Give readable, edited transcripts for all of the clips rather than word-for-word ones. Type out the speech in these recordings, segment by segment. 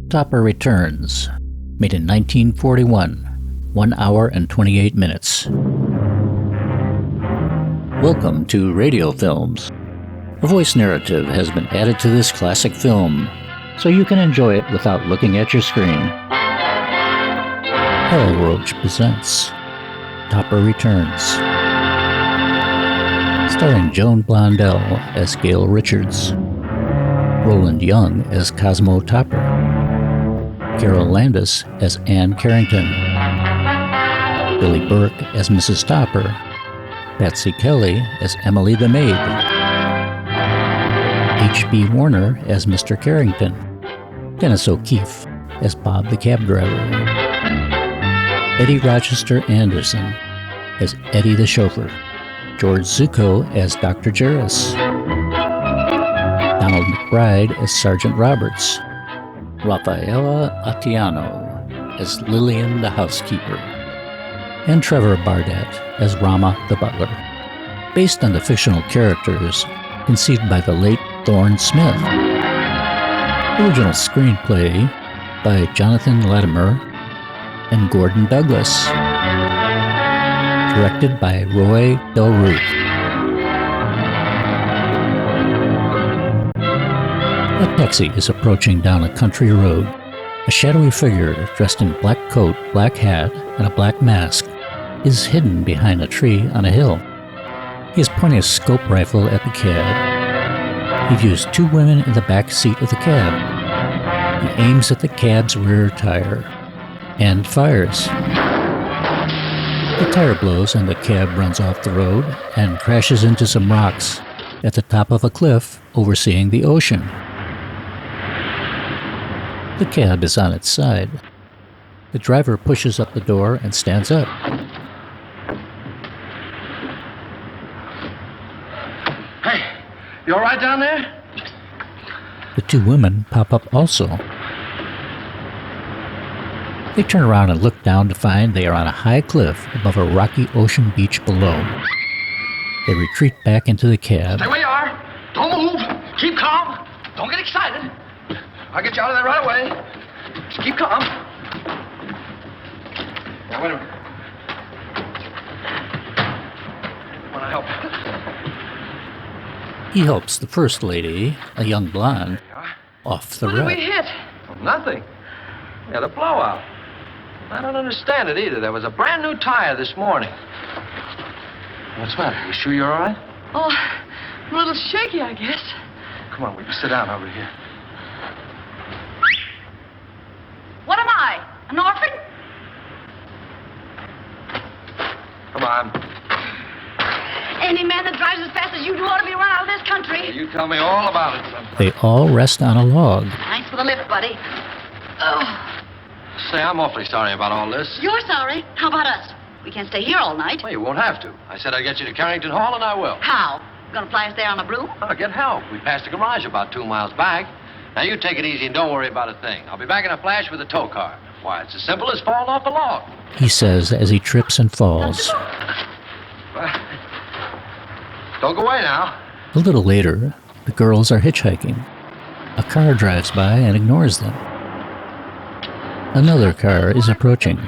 Topper Returns, made in 1941, 1 hour and 28 minutes. Welcome to Radio Films. A voice narrative has been added to this classic film, so you can enjoy it without looking at your screen. Hell Roach presents Topper Returns, starring Joan Blondell as Gail Richards, Roland Young as Cosmo Topper, Carol Landis as Anne Carrington, Billie Burke as Mrs. Topper, Patsy Kelly as Emily the Maid, H.B. Warner as Mr. Carrington, Dennis O'Keefe as Bob the cab driver, Eddie Rochester Anderson as Eddie the chauffeur, George Zucco as Dr. Jarris, Donald McBride as Sergeant Roberts, Rafaela Atiano as Lillian the housekeeper, and Trevor Bardat as Rama the butler, based on the fictional characters conceived by the late Thorne Smith. Original screenplay by Jonathan Latimer and Gordon Douglas. Directed by Roy Del Ruth. A taxi is approaching down a country road. A shadowy figure dressed in black coat, black hat, and a black mask is hidden behind a tree on a hill. He is pointing a scope rifle at the cab. He views two women in the back seat of the cab. He aims at the cab's rear tire and fires. The tire blows and the cab runs off the road and crashes into some rocks at the top of a cliff overseeing the ocean. The cab is on its side. The driver pushes up the door and stands up. Hey, you all right down there? The two women pop up also. They turn around and look down to find they are on a high cliff above a rocky ocean beach below. They retreat back into the cab. Stay where you are. Don't move. Keep calm. Don't get excited. I'll get you out of there right away. Just keep calm. Now, wait a minute. Want to help? He helps the first lady, a young blonde, off the What did wreck. we hit? Well, nothing. We had a blowout. I don't understand it either. There was a brand new tire this morning. What's the matter? You sure you're all right? Oh, I'm a little shaky, I guess. Come on, will you sit down over here? What am I? An orphan? Come on. Any man that drives as fast as you do ought to be run out of this country. You tell me all about it sometime. They all rest on a log. Thanks for the lift, buddy. Oh, Say, I'm awfully sorry about all this. you're sorry. How about us? We can't stay here all night. Well, you won't have to. I said I'd get you to Carrington Hall, and I will. How? Gonna fly us there on a broom? I'll get help. We passed the garage about 2 miles back. Now, you take it easy and don't worry about a thing. I'll be back in a flash with a tow car. Why, it's as simple as falling off the log. He says as he trips and falls. Don't go away now. A little later, the girls are hitchhiking. A car drives by and ignores them. Another car is approaching.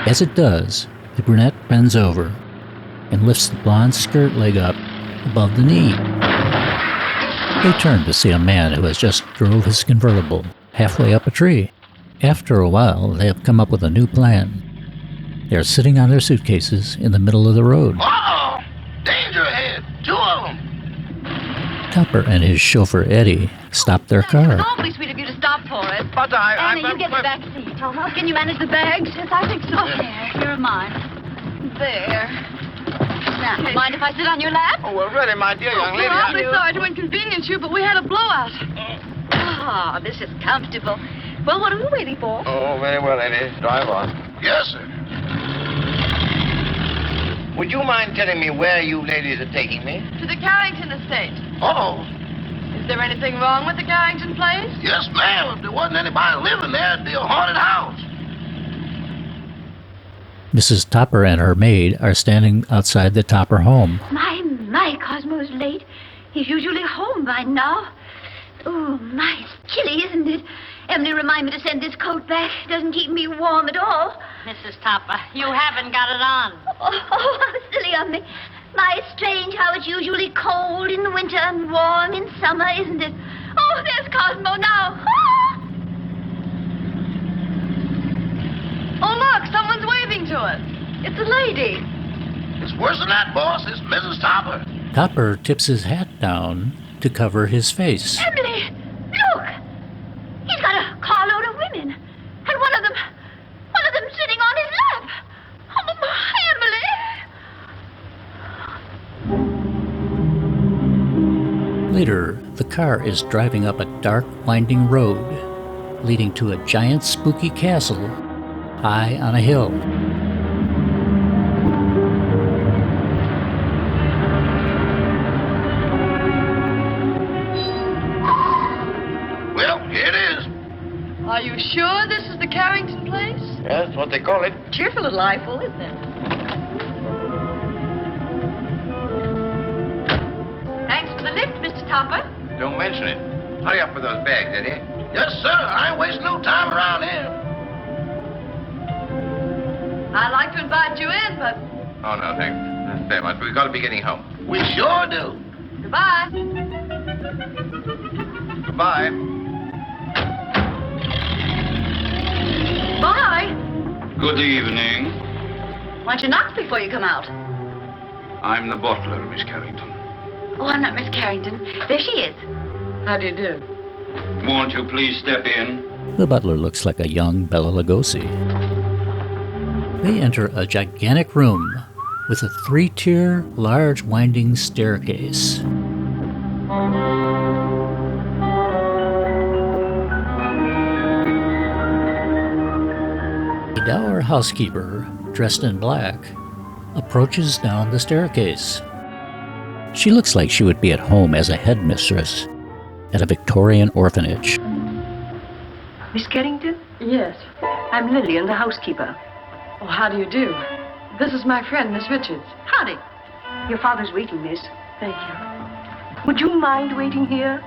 As it does, the brunette bends over and lifts the blonde skirt leg up above the knee. They turn to see a man who has just drove his convertible halfway up a tree. After a while, they have come up with a new plan. They are sitting on their suitcases in the middle of the road. Uh-oh! Danger ahead! 2 of them! Topper and his chauffeur, Eddie, stop their car. It's awfully sweet of you to stop for it. But Annie, you get the back seat. Can you manage the bags? Yes, I think so. There, here are mine. There. Now, mind if I sit on your lap? Oh, well, really, my dear young lady. We're awfully sorry to inconvenience you, but we had a blowout. Ah, this is comfortable. Well, what are we waiting for? Oh, very well, Eddie. Drive on. Yes, sir. Would you mind telling me where you ladies are taking me? To the Carrington estate. Oh, Is there anything wrong with the Carrington place? yes, ma'am. If there wasn't anybody living there, it'd be a haunted house. Mrs. Topper and her maid are standing outside the Topper home. My, Cosmo's late. He's usually home by now. Oh, my, it's chilly, isn't it? Emily, remind me to send this coat back. It doesn't keep me warm at all. Mrs. Topper, you haven't got it on. Oh, how silly of me. My, it's strange how it's usually cold in the winter and warm in summer, isn't it? Oh, there's Cosmo now. Ah! Oh, look, someone's waving to us. It's a lady. It's worse than that, boss. It's Mrs. Topper. Topper tips his hat down to cover his face. Emily, look. He's got a carload of women. And one of them sitting on his lap. Oh, Emily. Later, the car is driving up a dark, winding road, leading to a giant, spooky castle high on a hill. Well, here it is. Are you sure this is the Carrington place? Yeah, that's what they call it. Cheerful little eyeful, isn't it? Thanks for the lift, Mr. Topper. Don't mention it. Hurry up with those bags, Eddie. Yes, sir. I ain't wasting no time around here. I'd like to invite you in, but Oh, no, thanks. Very much. We've got to be getting home. We sure do. goodbye. Goodbye. Bye. Good evening. Why don't you knock before you come out? I'm the butler, Miss Carrington. Oh, I'm not Miss Carrington. There she is. How do you do? Won't you please step in? The butler looks like a young Bela Lugosi. They enter a gigantic room with a 3-tier, large winding staircase. A dour housekeeper, dressed in black, approaches down the staircase. She looks like she would be at home as a headmistress at a Victorian orphanage. Miss Carrington? Yes. I'm Lillian, the housekeeper. Oh, how do you do? This is my friend, Miss Richards. Howdy. Your father's waiting, miss. Thank you. Would you mind waiting here?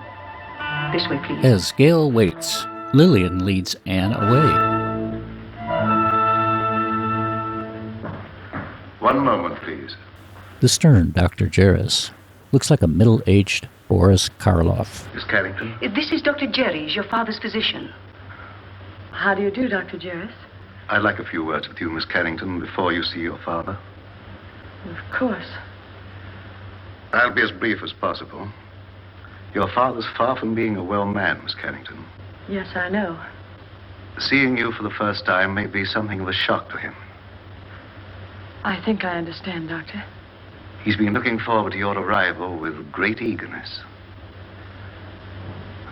This way, please. As Gail waits, Lillian leads Anne away. One moment, please. The stern Dr. Jarris looks like a middle-aged Boris Karloff. Miss Carrington? This is Dr. Jerry's, your father's physician. How do you do, Dr. Jarris? I'd like a few words with you, Miss Carrington, before you see your father. Of course. I'll be as brief as possible. Your father's far from being a well man, Miss Carrington. Yes, I know. Seeing you for the first time may be something of a shock to him. I think I understand, Doctor. He's been looking forward to your arrival with great eagerness.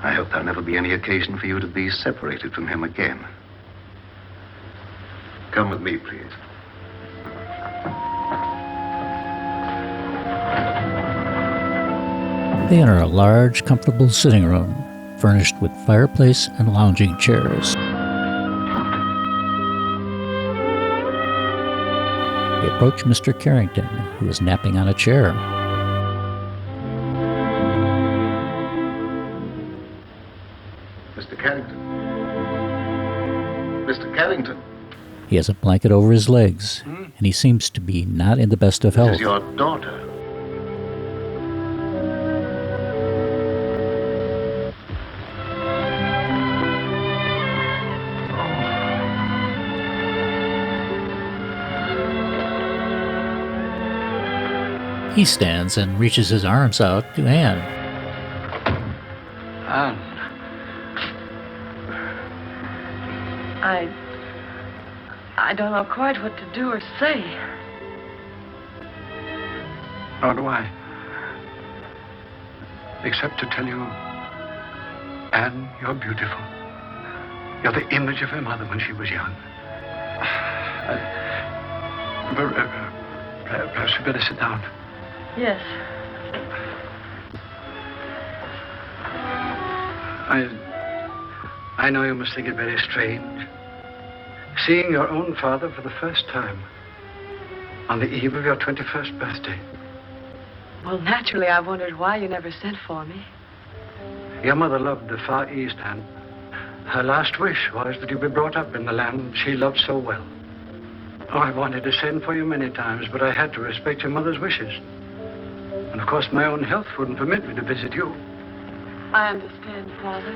I hope there'll never be any occasion for you to be separated from him again. Come with me, please. They enter a large, comfortable sitting room, furnished with fireplace and lounging chairs. They approach Mr. Carrington, who is napping on a chair. Mr. Carrington. Mr. Carrington. He has a blanket over his legs, and he seems to be not in the best of This health. is your daughter. He stands and reaches his arms out to Anne. Anne. I don't know quite what to do or say. Nor do I. Except to tell you, Anne, you're beautiful. You're the image of her mother when she was young. Perhaps you better sit down. Yes. I know you must think it very strange. Seeing your own father for the first time on the eve of your 21st birthday. Well, naturally, I wondered why you never sent for me. Your mother loved the Far East, Anne. Her last wish was that you be brought up in the land she loved so well. Oh, I wanted to send for you many times, but I had to respect your mother's wishes. And of course, my own health wouldn't permit me to visit you. I understand, Father.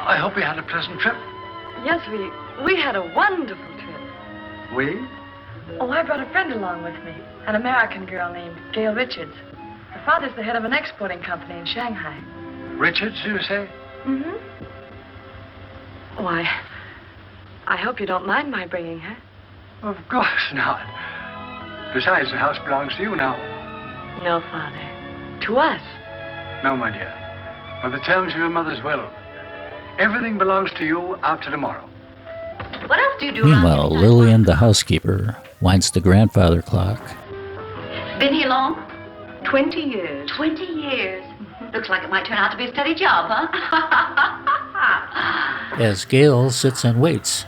I hope you had a pleasant trip. Yes, we had a wonderful trip. We? Oh, I brought a friend along with me, an American girl named Gail Richards. Her father's the head of an exporting company in Shanghai. Richards, you say? Mm-hmm. Oh, I hope you don't mind my bringing her. Of course not. Besides, the house belongs to you now. No, Father. To us. No, my dear. By the terms of your mother's will, everything belongs to you after tomorrow. What else do you do? Meanwhile, Lillian, the housekeeper, winds the grandfather clock. Been here long? 20 years. 20 years. Looks like it might turn out to be a steady job, huh? As Gail sits and waits.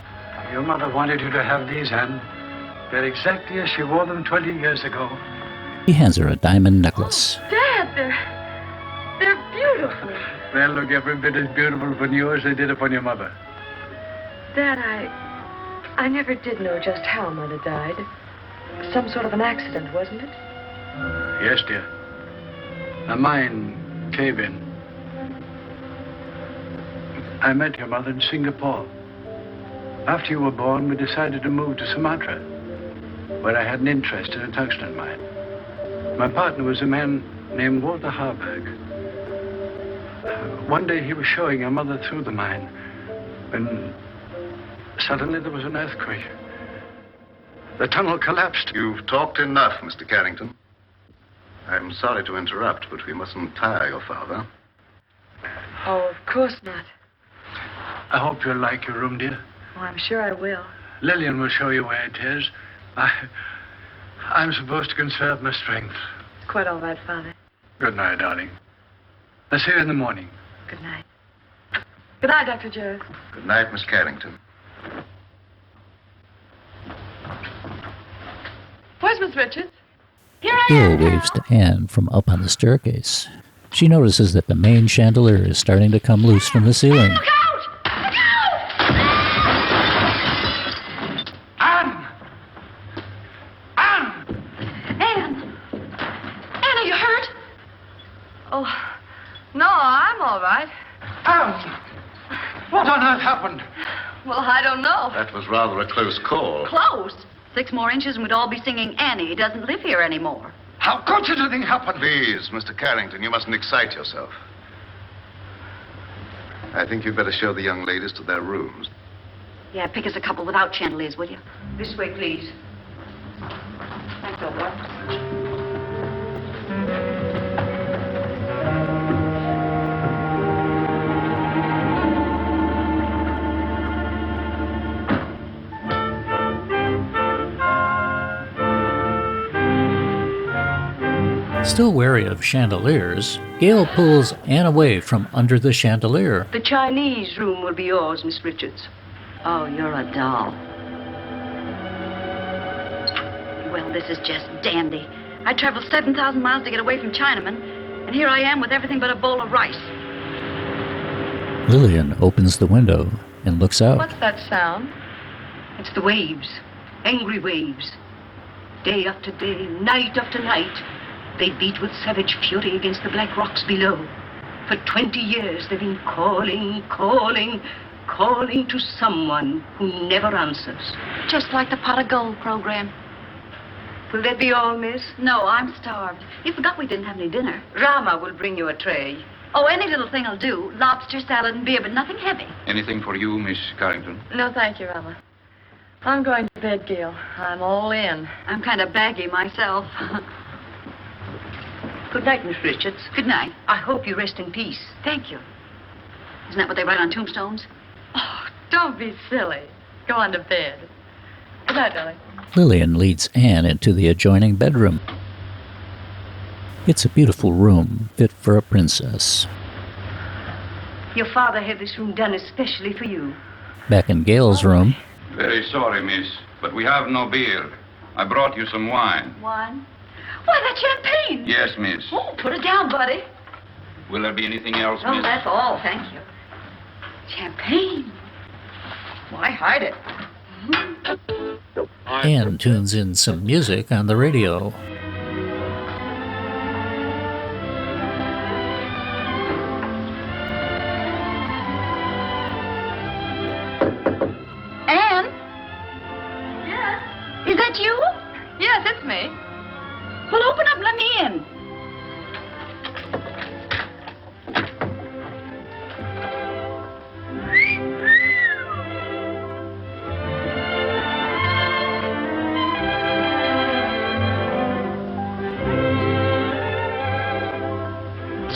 Your mother wanted you to have these, Anne. They're exactly as she wore them 20 years ago. He hands her a diamond necklace. Dad, they're beautiful. They'll look every bit as beautiful upon you as they did upon your mother. Dad, I never did know just how Mother died. Some sort of an accident, wasn't it? Yes, dear. A mine cave-in. I met your mother in Singapore. After you were born, we decided to move to Sumatra, where I had an interest in a tungsten mine. My partner was a man named Walter Harburg. One day he was showing your mother through the mine, when suddenly there was an earthquake. The tunnel collapsed. You've talked enough, Mr. Carrington. I'm sorry to interrupt, but we mustn't tire your father. Oh, of course not. I hope you'll like your room, dear. Oh, I'm sure I will. Lillian will show you where it is. I'm supposed to conserve my strength. It's quite all right, Father. Good night, darling. I'll see you in the morning. Good night. Good night, Dr. Jarrett. Good night, Miss Carrington. Where's Miss Richards? Here I Gail am. waves to Anne from up on the staircase. She notices that the main chandelier is starting to come loose from the ceiling. Look out! Look out! Anne! Anne! Anne! Anne, are you hurt? Oh, no, I'm all right. Anne! What on earth happened? Well, I don't know. That was rather a close call. Close. 6 more inches and we'd all be singing Annie doesn't live here anymore. How could such a thing happen? Please, Mr. Carrington, you mustn't excite yourself. I think you'd better show the young ladies to their rooms. Yeah, pick us a couple without chandeliers, will you? This way, please. Thanks, old boy. Still wary of chandeliers, Gail pulls Anne away from under the chandelier. The Chinese room will be yours, Miss Richards. Oh, you're a doll. Well, this is just dandy. I traveled 7,000 miles to get away from Chinamen, and here I am with everything but a bowl of rice. Lillian opens the window and looks out. What's that sound? It's the waves, angry waves. Day after day, night after night, they beat with savage fury against the black rocks below. For 20 years, they've been calling, calling, calling to someone who never answers. Just like the pot of gold program. Will that be all, miss? No, I'm starved. You forgot we didn't have any dinner. Rama will bring you a tray. Oh, any little thing will do. Lobster, salad, and beer, but nothing heavy. Anything for you, Miss Carrington? No, thank you, Rama. I'm going to bed, Gail. I'm all in. I'm kind of baggy myself. Good night, Miss Richards. Good night. I hope you rest in peace. Thank you. Isn't that what they write on tombstones? Oh, don't be silly. Go on to bed. Good night, darling. Lillian leads Anne into the adjoining bedroom. It's a beautiful room, fit for a princess. Your father had this room done especially for you. Back in Gail's room, Very sorry, miss, but we have no beer. I brought you some wine. Wine? Why, that's champagne. Yes, miss. Oh, put it down, buddy. Will there be anything else, Oh, miss? that's all, thank you. Champagne. Why hide it? Anne tunes in some music on the radio. Anne? Yes. Is that you? Yes, it's me. Well, open up and let me in.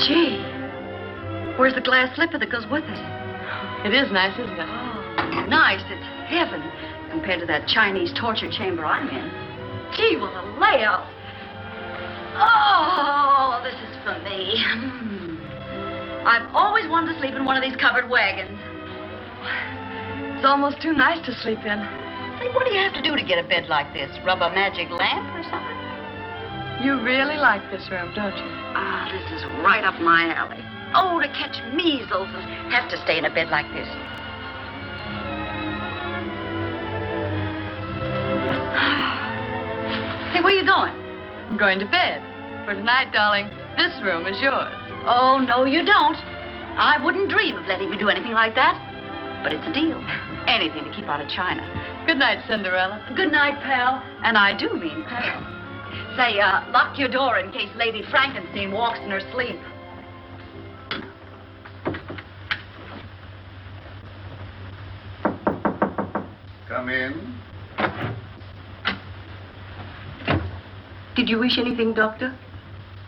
Gee, where's the glass slipper that goes with it? It is nice, isn't it? Oh, nice. It's heaven compared to that Chinese torture chamber I'm in. Gee, well, the layout. Oh, this is for me. I've always wanted to sleep in one of these covered wagons. It's almost too nice to sleep in. Say, what do you have to do to get a bed like this? Rub a magic lamp or something? You really like this room, don't you? Ah, this is right up my alley. Oh, to catch measles and have to stay in a bed like this. Hey, where you going? I'm going to bed. For tonight, darling, this room is yours. Oh, no, you don't. I wouldn't dream of letting you do anything like that. But it's a deal. Anything to keep out of China. Good night, Cinderella. Good night, pal. And I do mean pal. Say, lock your door in case Lady Frankenstein walks in her sleep. Come in. Did you wish anything, Doctor?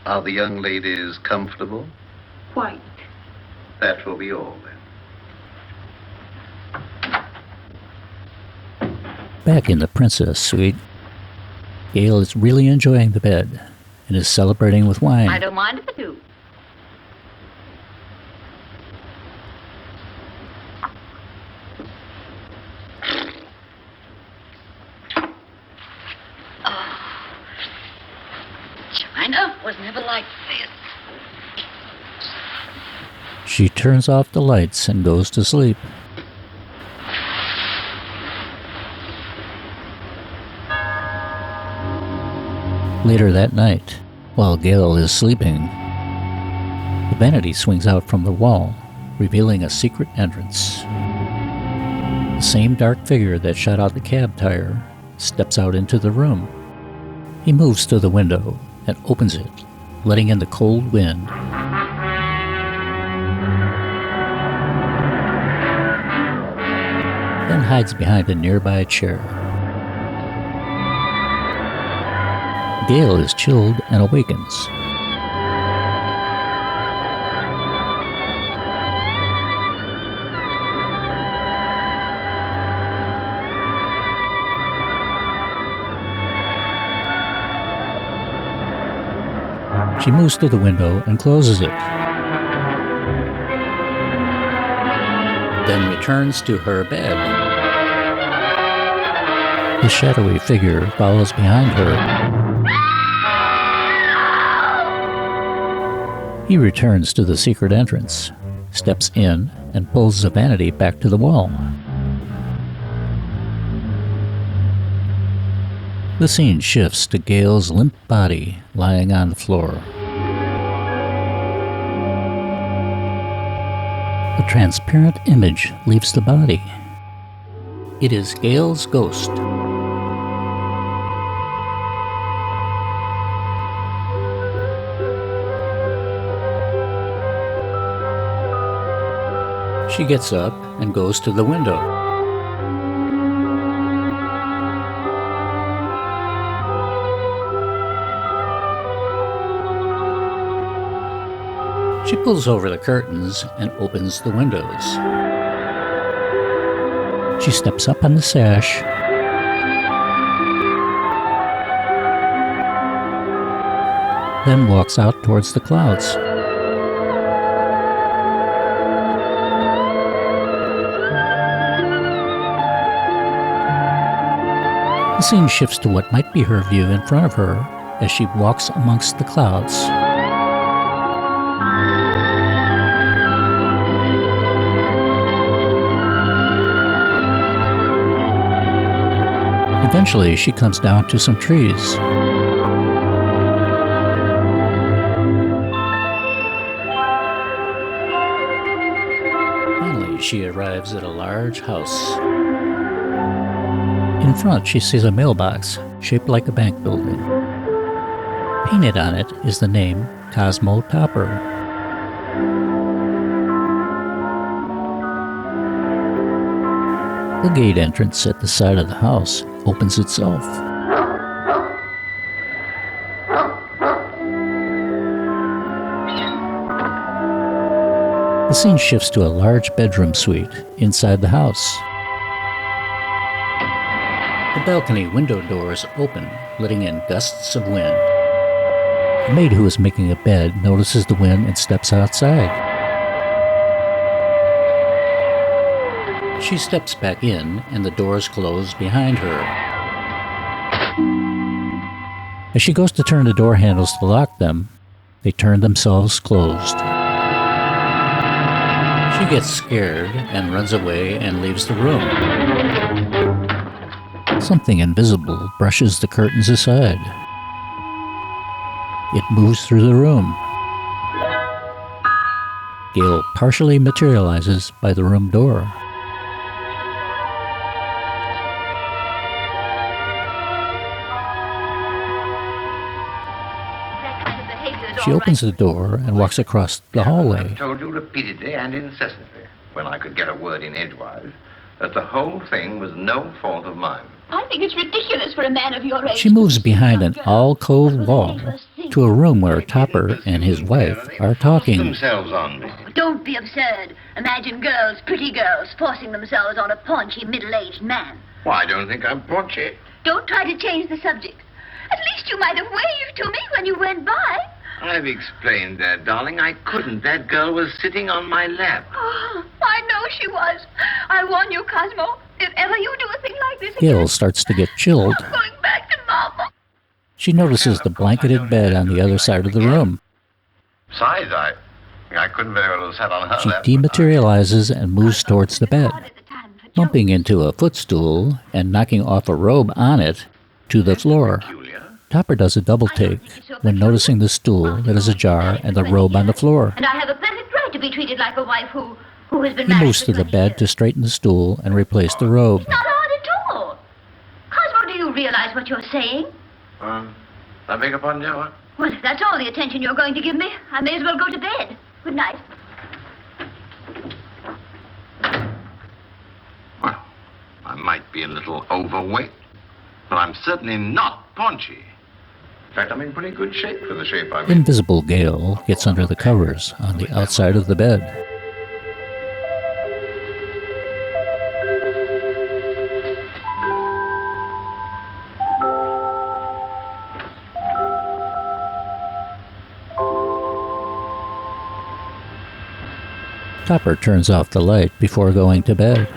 Are the young ladies comfortable? Quite. That will be all, then. Back in the princess suite, Gail is really enjoying the bed and is celebrating with wine. I don't mind if I do. Oh. China was never like this. She turns off the lights and goes to sleep. Later that night, while Gail is sleeping, the vanity swings out from the wall, revealing a secret entrance. The same dark figure that shot out the cab tire steps out into the room. He moves to the window and opens it, letting in the cold wind. Then hides behind a nearby chair. Gail is chilled and awakens. She moves to the window and closes it. Then returns to her bed. The shadowy figure follows behind her. He returns to the secret entrance, steps in, and pulls the vanity back to the wall. The scene shifts to Gail's limp body lying on the floor. A transparent image leaves the body. It is Gail's ghost. She gets up and goes to the window. She pulls over the curtains and opens the windows. She steps up on the sash, then walks out towards the clouds. The scene shifts to what might be her view in front of her as she walks amongst the clouds. Eventually, she comes down to some trees. Finally, she arrives at a large house. In front, she sees a mailbox shaped like a bank building. Painted on it is the name Cosmo Topper. The gate entrance at the side of the house opens itself. The scene shifts to a large bedroom suite inside the house. The balcony window doors open, letting in gusts of wind. The maid who is making a bed notices the wind and steps outside. She steps back in, and the doors close behind her. As she goes to turn the door handles to lock them, they turn themselves closed. She gets scared and runs away and leaves the room. Something invisible brushes the curtains aside. It moves through the room. Gail partially materializes by the room door. She opens the door and walks across the hallway. I've told you repeatedly and incessantly, when I could get a word in edgewise, that the whole thing was no fault of mine. I think it's ridiculous for a man of your age. She moves behind an alcove wall to a room where Topper and his wife are talking. Themselves on me. Don't be absurd. Imagine girls, pretty girls, forcing themselves on a paunchy, middle-aged man. Well, I don't think I'm paunchy. Don't try to change the subject. At least you might have waved to me when you went by. I've explained that, darling. I couldn't. That girl was sitting on my lap. Oh, I know she was. I warn you, Cosmo. If ever you do a thing like this Gail again, starts to get chilled. I'm going back to Mama. She notices the blanketed bed on the other side of the room. Besides, I couldn't very well have sat on her She lap. dematerializes and moves towards the bed, bumping into a footstool and knocking off a robe on it to the floor. Topper does a double take when noticing the stool that is ajar and the robe on the floor. And I have a perfect right to be treated like a wife who has been He married moves for to the 20 bed years. to straighten the stool and replace the robe. It's not hard at all. Cosmo, do you realize what you're saying? I beg your pardon, Joe. Well, if that's all the attention you're going to give me, I may as well go to bed. Good night. Well, I might be a little overweight, but I'm certainly not paunchy. In fact, I'm in pretty good shape for the shape I'm in. Invisible Gail gets under the covers on the outside of the bed. Topper turns off the light before going to bed.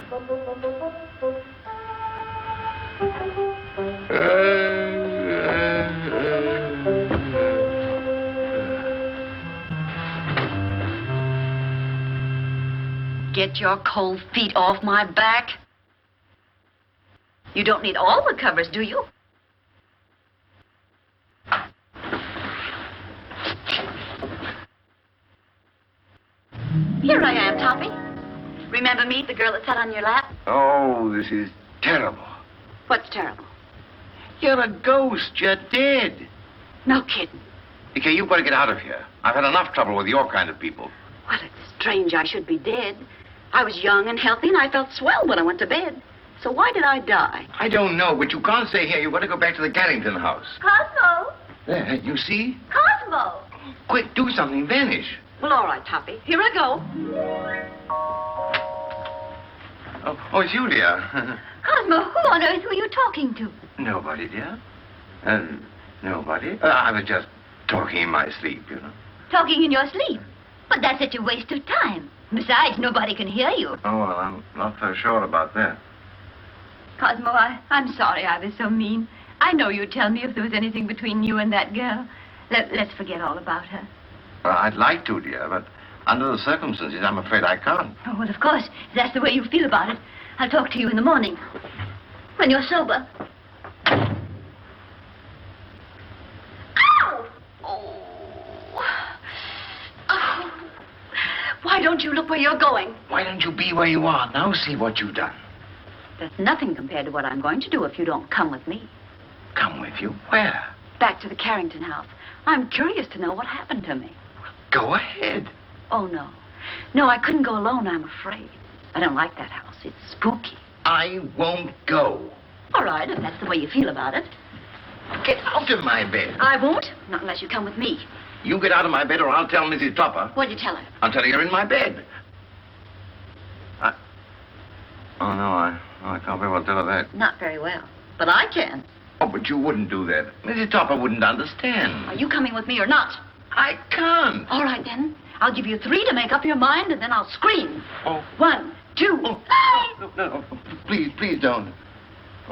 Get your cold feet off my back. You don't need all the covers, do you? Here I am, Toppy. Remember me, the girl that sat on your lap? Oh, this is terrible. What's terrible? You're a ghost. You're dead. No kidding. Okay, you've got to get out of here. I've had enough trouble with your kind of people. Well, it's strange I should be dead. I was young and healthy, and I felt swell when I went to bed. So why did I die? I don't know, but you can't stay here. You've got to go back to the Carrington house. Cosmo! There, you see? Cosmo! Quick, do something. Vanish. Well, all right, Toppy. Here I go. Oh, it's you, dear. Cosmo, who on earth were you talking to? Nobody, dear. Nobody. I was just talking in my sleep, you know. Talking in your sleep? But that's such a waste of time. Besides, nobody can hear you. Oh, well, I'm not so sure about that. Cosmo, I'm sorry I was so mean. I know you'd tell me if there was anything between you and that girl. Let's forget all about her. Well, I'd like to, dear, but under the circumstances, I'm afraid I can't. Oh, well, of course, if that's the way you feel about it. I'll talk to you in the morning. When you're sober. don't you look where you're going? Why don't you be where you are? Now see what you've done. That's nothing compared to what I'm going to do if you don't come with me. Come with you? Where? Back to the Carrington house. I'm curious to know what happened to me. Go ahead. Oh, no. No, I couldn't go alone, I'm afraid. I don't like that house. It's spooky. I won't go. All right, if that's the way you feel about it. Get out of my bed. I won't, not unless you come with me. You get out of my bed or I'll tell Mrs. Topper. What'd you tell her? I'll tell her you're in my bed. Oh, no, I can't very well tell her that. Not very well, but I can. Oh, but you wouldn't do that. Mrs. Topper wouldn't understand. Are you coming with me or not? I can't. All right, then. I'll give you 3 to make up your mind, and then I'll scream. Oh. 1, 2. Oh. No, please don't.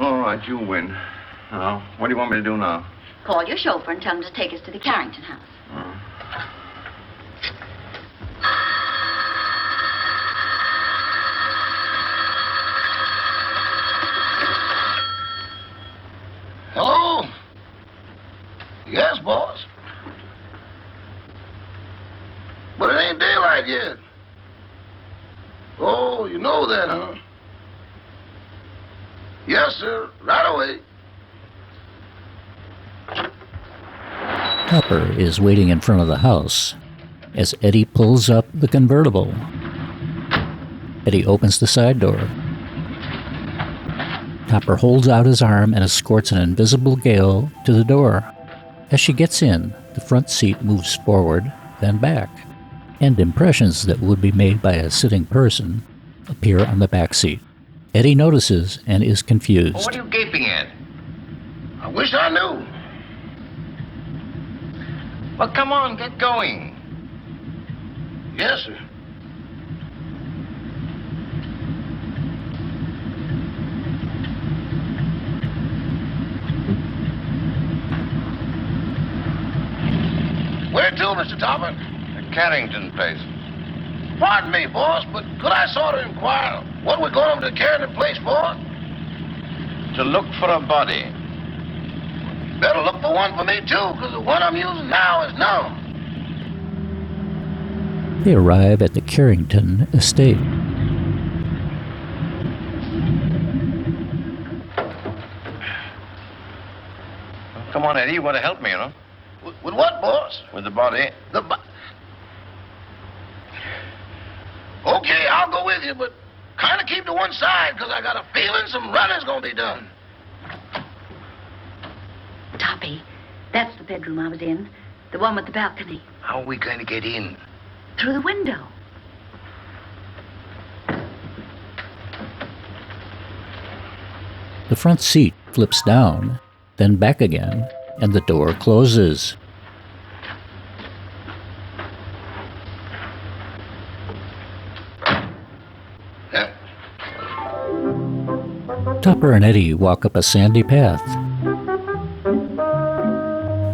All right, you win. Now, what do you want me to do now? Call your chauffeur and tell him to take us to the Carrington house. Hello? Yes, boss. But it ain't daylight yet. Oh, you know that, huh? Yes, sir. Right away. Topper is waiting in front of the house as Eddie pulls up the convertible. Eddie opens the side door. Topper holds out his arm and escorts an invisible Gail to the door. As she gets in, the front seat moves forward, then back, and impressions that would be made by a sitting person appear on the back seat. Eddie notices and is confused. What are you gaping at? I wish I knew. Well, come on, get going. Yes, sir. Where to, Mr. Topper? The Carrington place. Pardon me, boss, but could I sort of inquire what we're going over to the Carrington place for? To look for a body. Better look for one for me, too, because the one I'm using now is numb. They arrive at the Carrington estate. Come on, Eddie, you want to help me, you know? With what, boss? With the body. Okay, I'll go with you, but kind of keep to one side, because I got a feeling some running's going to be done. Toppy, that's the bedroom I was in. The one with the balcony. How are we going to get in? Through the window. The front seat flips down, then back again, and the door closes. Topper and Eddie walk up a sandy path.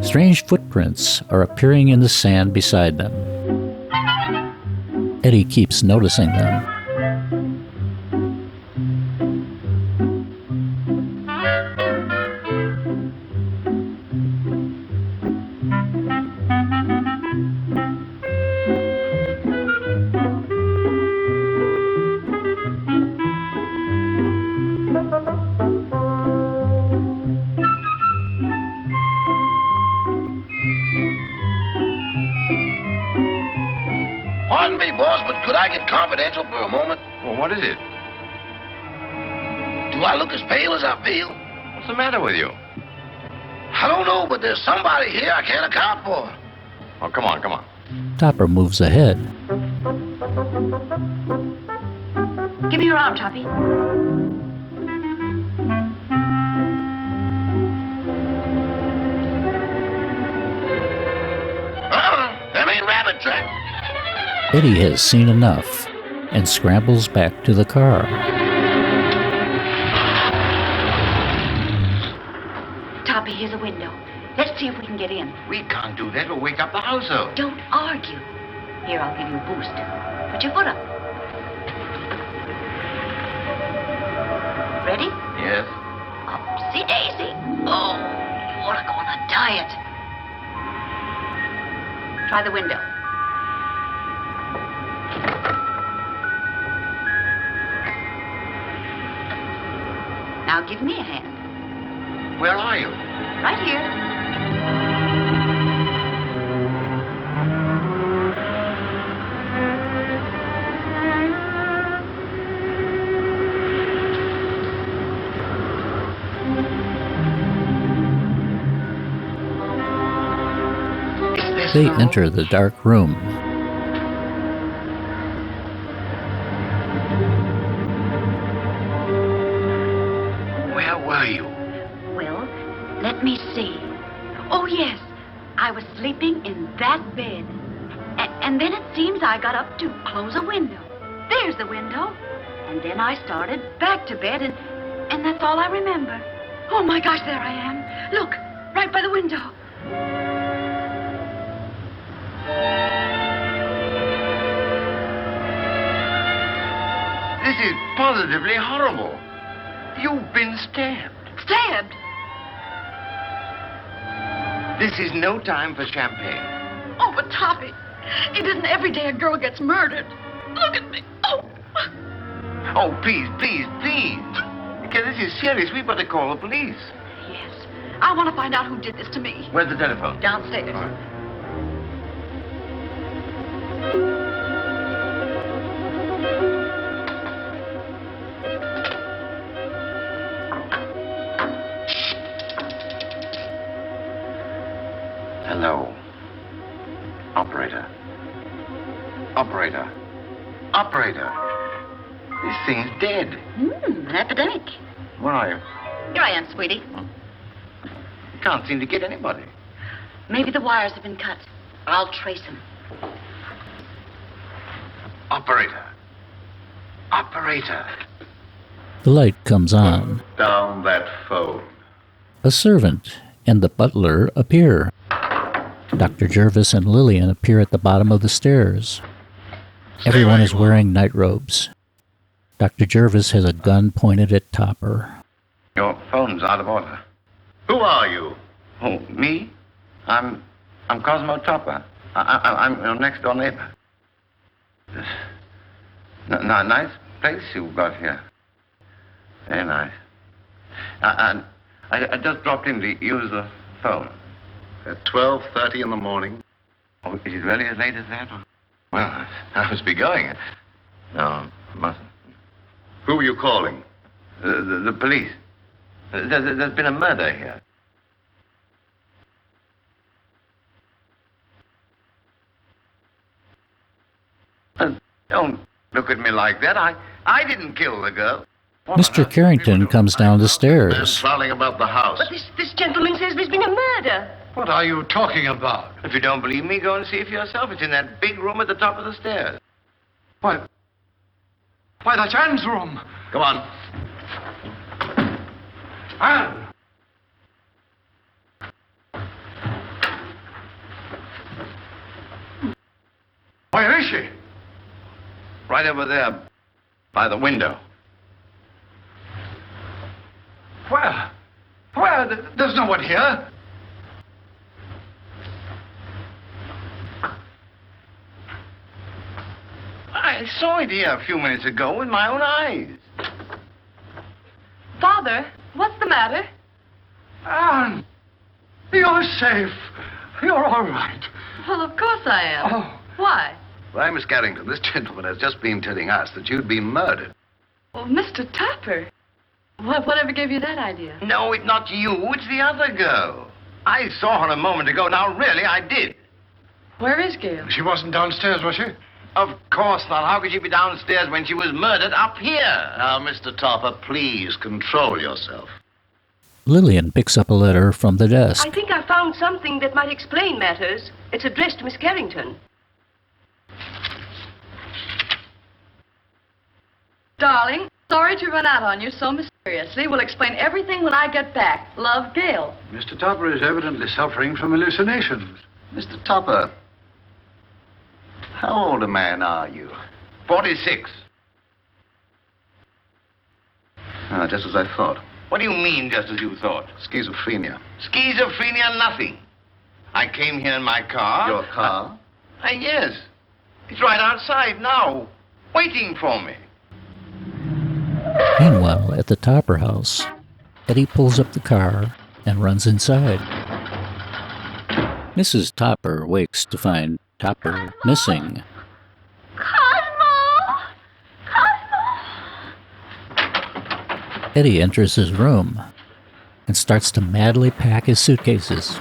Strange footprints are appearing in the sand beside them. Eddie keeps noticing them. Pardon me, boss, but could I get confidential for a moment? Well, what is it? Do I look as pale as I feel? What's the matter with you? I don't know, but there's somebody here I can't account for. Oh, come on, come on. Topper moves ahead. Give me your arm, Toppy. Them ain't rabbit tracks. Eddie has seen enough and scrambles back to the car. Toppy, here's a window. Let's see if we can get in. We can't do that. We'll wake up the household. Don't argue. Here, I'll give you a boost. Put your foot up. Ready? Yes. Upsy daisy. Oh, you ought to go on a diet. Try the window. Now give me a hand. Where are you? Right here. They enter the dark room. Where were you? Well, let me see. Oh, yes. I was sleeping in that bed. And then it seems I got up to close a window. There's the window. And then I started back to bed, and that's all I remember. Oh, my gosh, there I am. Look, right by the window. This is positively horrible. You've been stabbed. Stabbed? This is no time for champagne. Oh, but Toppy, it isn't every day a girl gets murdered. Look at me. Oh. Oh, please, please, please. Because this is serious. We better call the police. Yes. I want to find out who did this to me. Where's the telephone? Downstairs. All right. Hello. Operator. Operator. Operator. This thing's dead. An epidemic. Where are you? Here I am, sweetie. Can't seem to get anybody. Maybe the wires have been cut. I'll trace them. Operator. Operator. The light comes on. Down that phone. A servant and the butler appear. Dr. Jervis and Lillian appear at the bottom of the stairs. Everyone is wearing night robes. Dr. Jervis has a gun pointed at Topper. Your phone's out of order. Who are you? Oh, me? I'm Cosmo Topper. I'm your next door neighbor. Nice place you've got here. Very nice. I just dropped in to use the phone. At 12:30 in the morning. Oh, is it really as late as that? Well, I must be going. No, mustn't. Who are you calling? The police. There's been a murder here. Don't look at me like that. I didn't kill the girl. Mr. Carrington comes down the They're stairs. prowling about the house. But this gentleman says there's been a murder. What are you talking about? If you don't believe me, go and see it for yourself. It's in that big room at the top of the stairs. Why, that's Anne's room. Come on. Anne! Where is she? Right over there, by the window. Where? There's no one here. I saw it here a few minutes ago with my own eyes. Father, what's the matter? Anne! You're safe. You're all right. Well, of course I am. Oh. Why? Why, Miss Carrington, this gentleman has just been telling us that you'd been murdered. Well, Mr. Topper. Whatever gave you that idea? No, it's not you. It's the other girl. I saw her a moment ago. Now, really, I did. Where is Gail? She wasn't downstairs, was she? Of course not. How could she be downstairs when she was murdered up here? Now, Mr. Topper, please control yourself. Lillian picks up a letter from the desk. I think I found something that might explain matters. It's addressed to Miss Carrington. Darling, sorry to run out on you so mysteriously. We'll explain everything when I get back. Love, Gail. Mr. Topper is evidently suffering from hallucinations. Mr. Topper, how old a man are you? 46. Just as I thought. What do you mean, just as you thought? Schizophrenia. Schizophrenia, nothing. I came here in my car. Your car? Yes. It's right outside now, waiting for me. Meanwhile, at the Topper house, Eddie pulls up the car and runs inside. Mrs. Topper wakes to find Topper missing. Cosmo! Cosmo! Eddie enters his room and starts to madly pack his suitcases.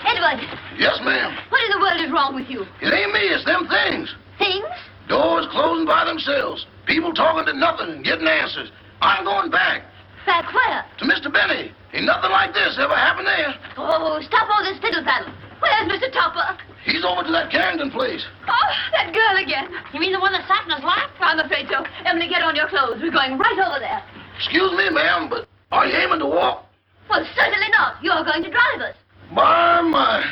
Edward! Yes, ma'am. What in the world is wrong with you? It ain't me, it's them things. Things? Doors closing by themselves. People talking to nothing and getting answers. I'm going back. Back where? To Mr. Benny. Ain't nothing like this ever happened there. Oh, stop all this fiddle-faddle. Where's Mr. Topper? He's over to that Carrington place. Oh, that girl again. You mean the one that sat in his lap? I'm afraid so. Emily, get on your clothes. We're going right over there. Excuse me, ma'am, but are you aiming to walk? Well, certainly not. You're going to drive us. My.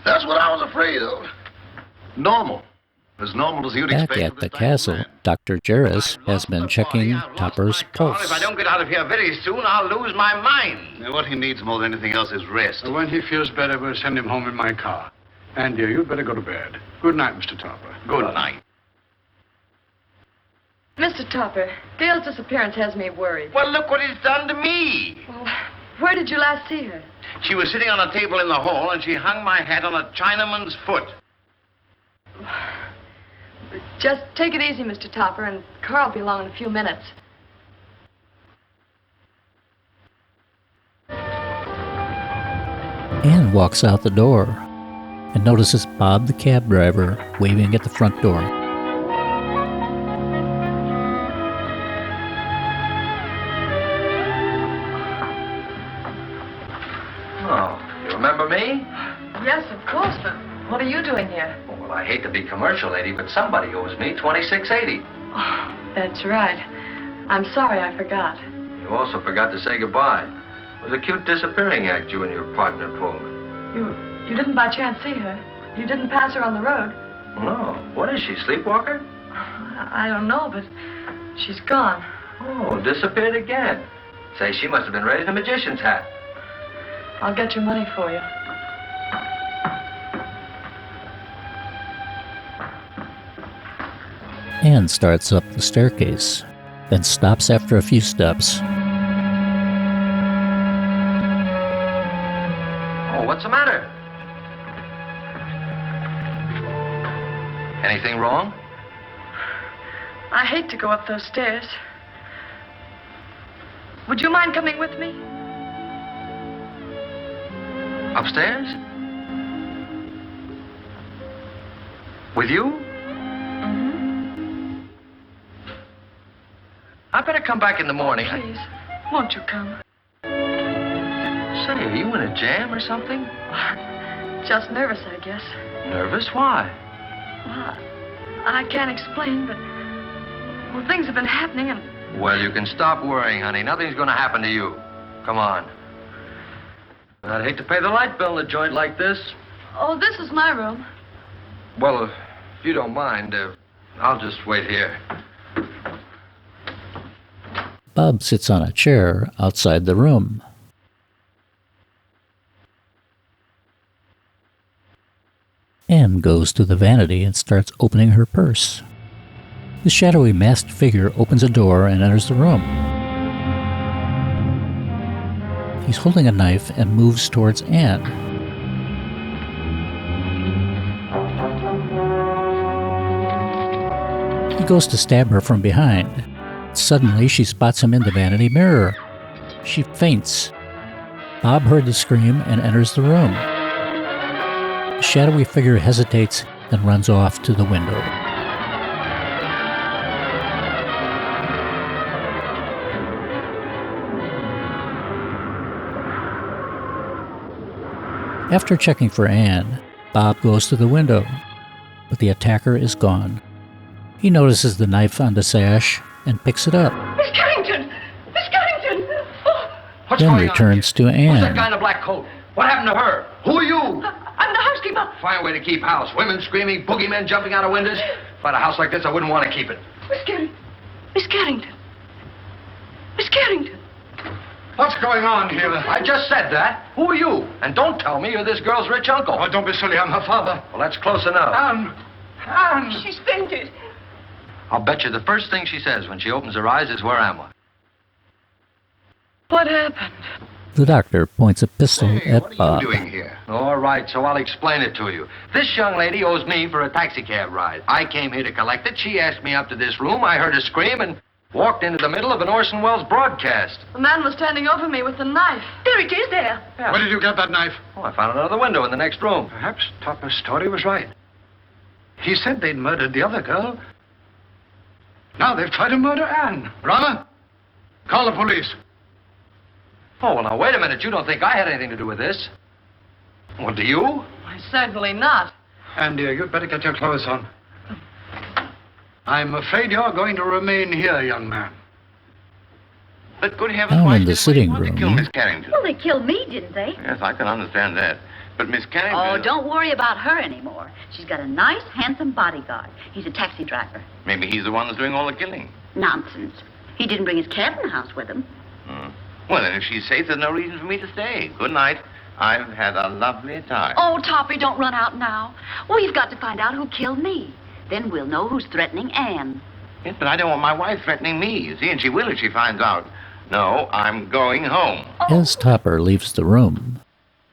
That's what I was afraid of. Normal. As normal as you'd Back expect. at of the this type of castle, man. Dr. Jarris has been checking Topper's If pulse. I don't get out of here very soon, I'll lose my mind. Now, what he needs more than anything else is rest. When he feels better, we'll send him home in my car. And, dear, you'd better go to bed. Good night, Mr. Topper. Good night. Mr. Topper, Gail's disappearance has me worried. Well, look what it's done to me. Well, where did you last see her? She was sitting on a table in the hall, and she hung my hat on a Chinaman's foot. Just take it easy, Mr. Topper, and Carl will be along in a few minutes. Anne walks out the door and notices Bob the cab driver waving at the front door. Oh, you remember me? Yes, of course, but what are you doing here? Well, I hate to be commercial, lady, but somebody owes me $26.80. Oh, that's right. I'm sorry I forgot. You also forgot to say goodbye. It was a cute disappearing act you and your partner pulled. You didn't by chance see her? You didn't pass her on the road? No. What is she, sleepwalker? I don't know, but she's gone. Oh, disappeared again. Say, she must have been raising a magician's hat. I'll get your money for you. Anne starts up the staircase, then stops after a few steps. Oh, what's the matter? Anything wrong? I hate to go up those stairs. Would you mind coming with me? Upstairs? With you? Mm-hmm. I better come back in the morning. Please, won't you come? Say, are you in a jam or something? Just nervous, I guess. Nervous? Why? Well, I can't explain, but well, things have been happening and... Well, you can stop worrying, honey. Nothing's going to happen to you. Come on. I'd hate to pay the light bill in a joint like this. Oh, this is my room. Well, if you don't mind, I'll just wait here. Bob sits on a chair outside the room. Anne goes to the vanity and starts opening her purse. The shadowy masked figure opens a door and enters the room. He's holding a knife and moves towards Anne. He goes to stab her from behind. Suddenly, she spots him in the vanity mirror. She faints. Bob heard the scream and enters the room. The shadowy figure hesitates and runs off to the window. After checking for Anne, Bob goes to the window, but the attacker is gone. He notices the knife on the sash and picks it up. Miss Carrington! Miss Carrington! Oh, What's Then going returns to on? Who's that Anne. guy in the black coat? What happened to her? Who are you? I'm the housekeeper. Fine way to keep house. Women screaming, boogeymen jumping out of windows. If I had a house like this, I wouldn't want to keep it. Miss Carrington. Miss Carrington. Miss Carrington. What's going on here? I just said that. Who are you? And don't tell me you're this girl's rich uncle. Oh, don't be silly. I'm her father. Well, that's close enough. Anne! She's fainted. I'll bet you the first thing she says when she opens her eyes is, "Where am I?" What happened? The doctor points a pistol at what are Bob. you doing here? All right, so I'll explain it to you. This young lady owes me for a taxicab ride. I came here to collect it. She asked me up to this room. I heard her scream and walked into the middle of an Orson Welles broadcast. The man was standing over me with the knife. There it is, there. Yeah. Where did you get that knife? Oh, I found it under the window in the next room. Perhaps Topper's story was right. He said they'd murdered the other girl. Now they've tried to murder Anne. Rama, call the police. Oh, well, now, wait a minute. You don't think I had anything to do with this? Well, do you? Why, certainly not. Anne, dear, you'd better get your clothes on. I'm afraid you're going to remain here, young man. But good heavens, Now why in the did sitting we want to room. kill Miss Carrington? Well, they killed me, didn't they? Yes, I can understand that. But Miss Carrington... Oh, don't worry about her anymore. She's got a nice, handsome bodyguard. He's a taxi driver. Maybe he's the one that's doing all the killing. Nonsense. He didn't bring his cat in the house with him. Well, then if she's safe, there's no reason for me to stay. Good night. I've had a lovely time. Oh, Toppy, don't run out now. We've got to find out who killed me. Then we'll know who's threatening Anne. Yes, but I don't want my wife threatening me, you see, and she will if she finds out. No, I'm going home. As Topper leaves the room,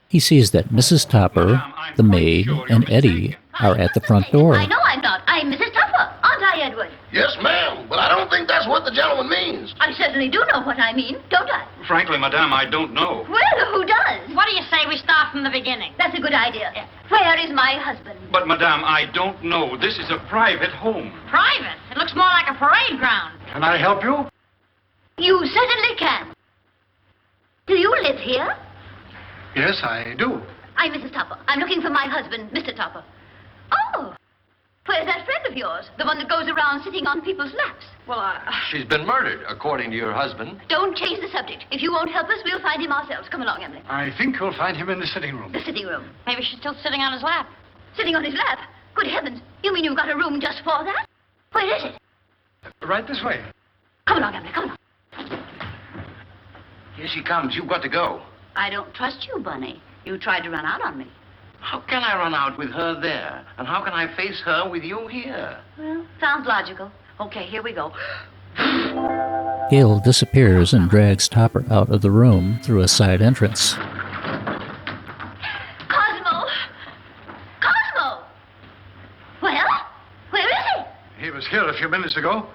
he sees that Mrs. Topper, the maid, and Eddie are at the front door. I know I'm not. I'm Mrs. Topper, aren't I, Edward? Yes, ma'am, but I don't think that's what the gentleman means. I certainly do know what I mean, don't I? Frankly, madame, I don't know. Well, who does? What do you say we start from the beginning? That's a good idea. Where is my husband? But, madame, I don't know. This is a private home. Private. It looks more like a parade ground. Can I help you? You certainly can. Do you live here? Yes, I do. I'm Mrs. Topper. I'm looking for my husband, Mr. Topper. Oh, where's that friend of yours? The one that goes around sitting on people's laps? Well, She's been murdered, according to your husband. Don't change the subject. If you won't help us, we'll find him ourselves. Come along, Emily. I think you'll find him in the sitting room. The sitting room. Maybe she's still sitting on his lap. Sitting on his lap? Good heavens. You mean you've got a room just for that? Where is it? Right this way. Come along, Emily. Come along. Here she comes. You've got to go. I don't trust you, Bunny. You tried to run out on me. How can I run out with her there? And how can I face her with you here? Well, sounds logical. Okay, here we go. Gail disappears and drags Topper out of the room through a side entrance. Cosmo! Cosmo! Well, where is he? He was here a few minutes ago.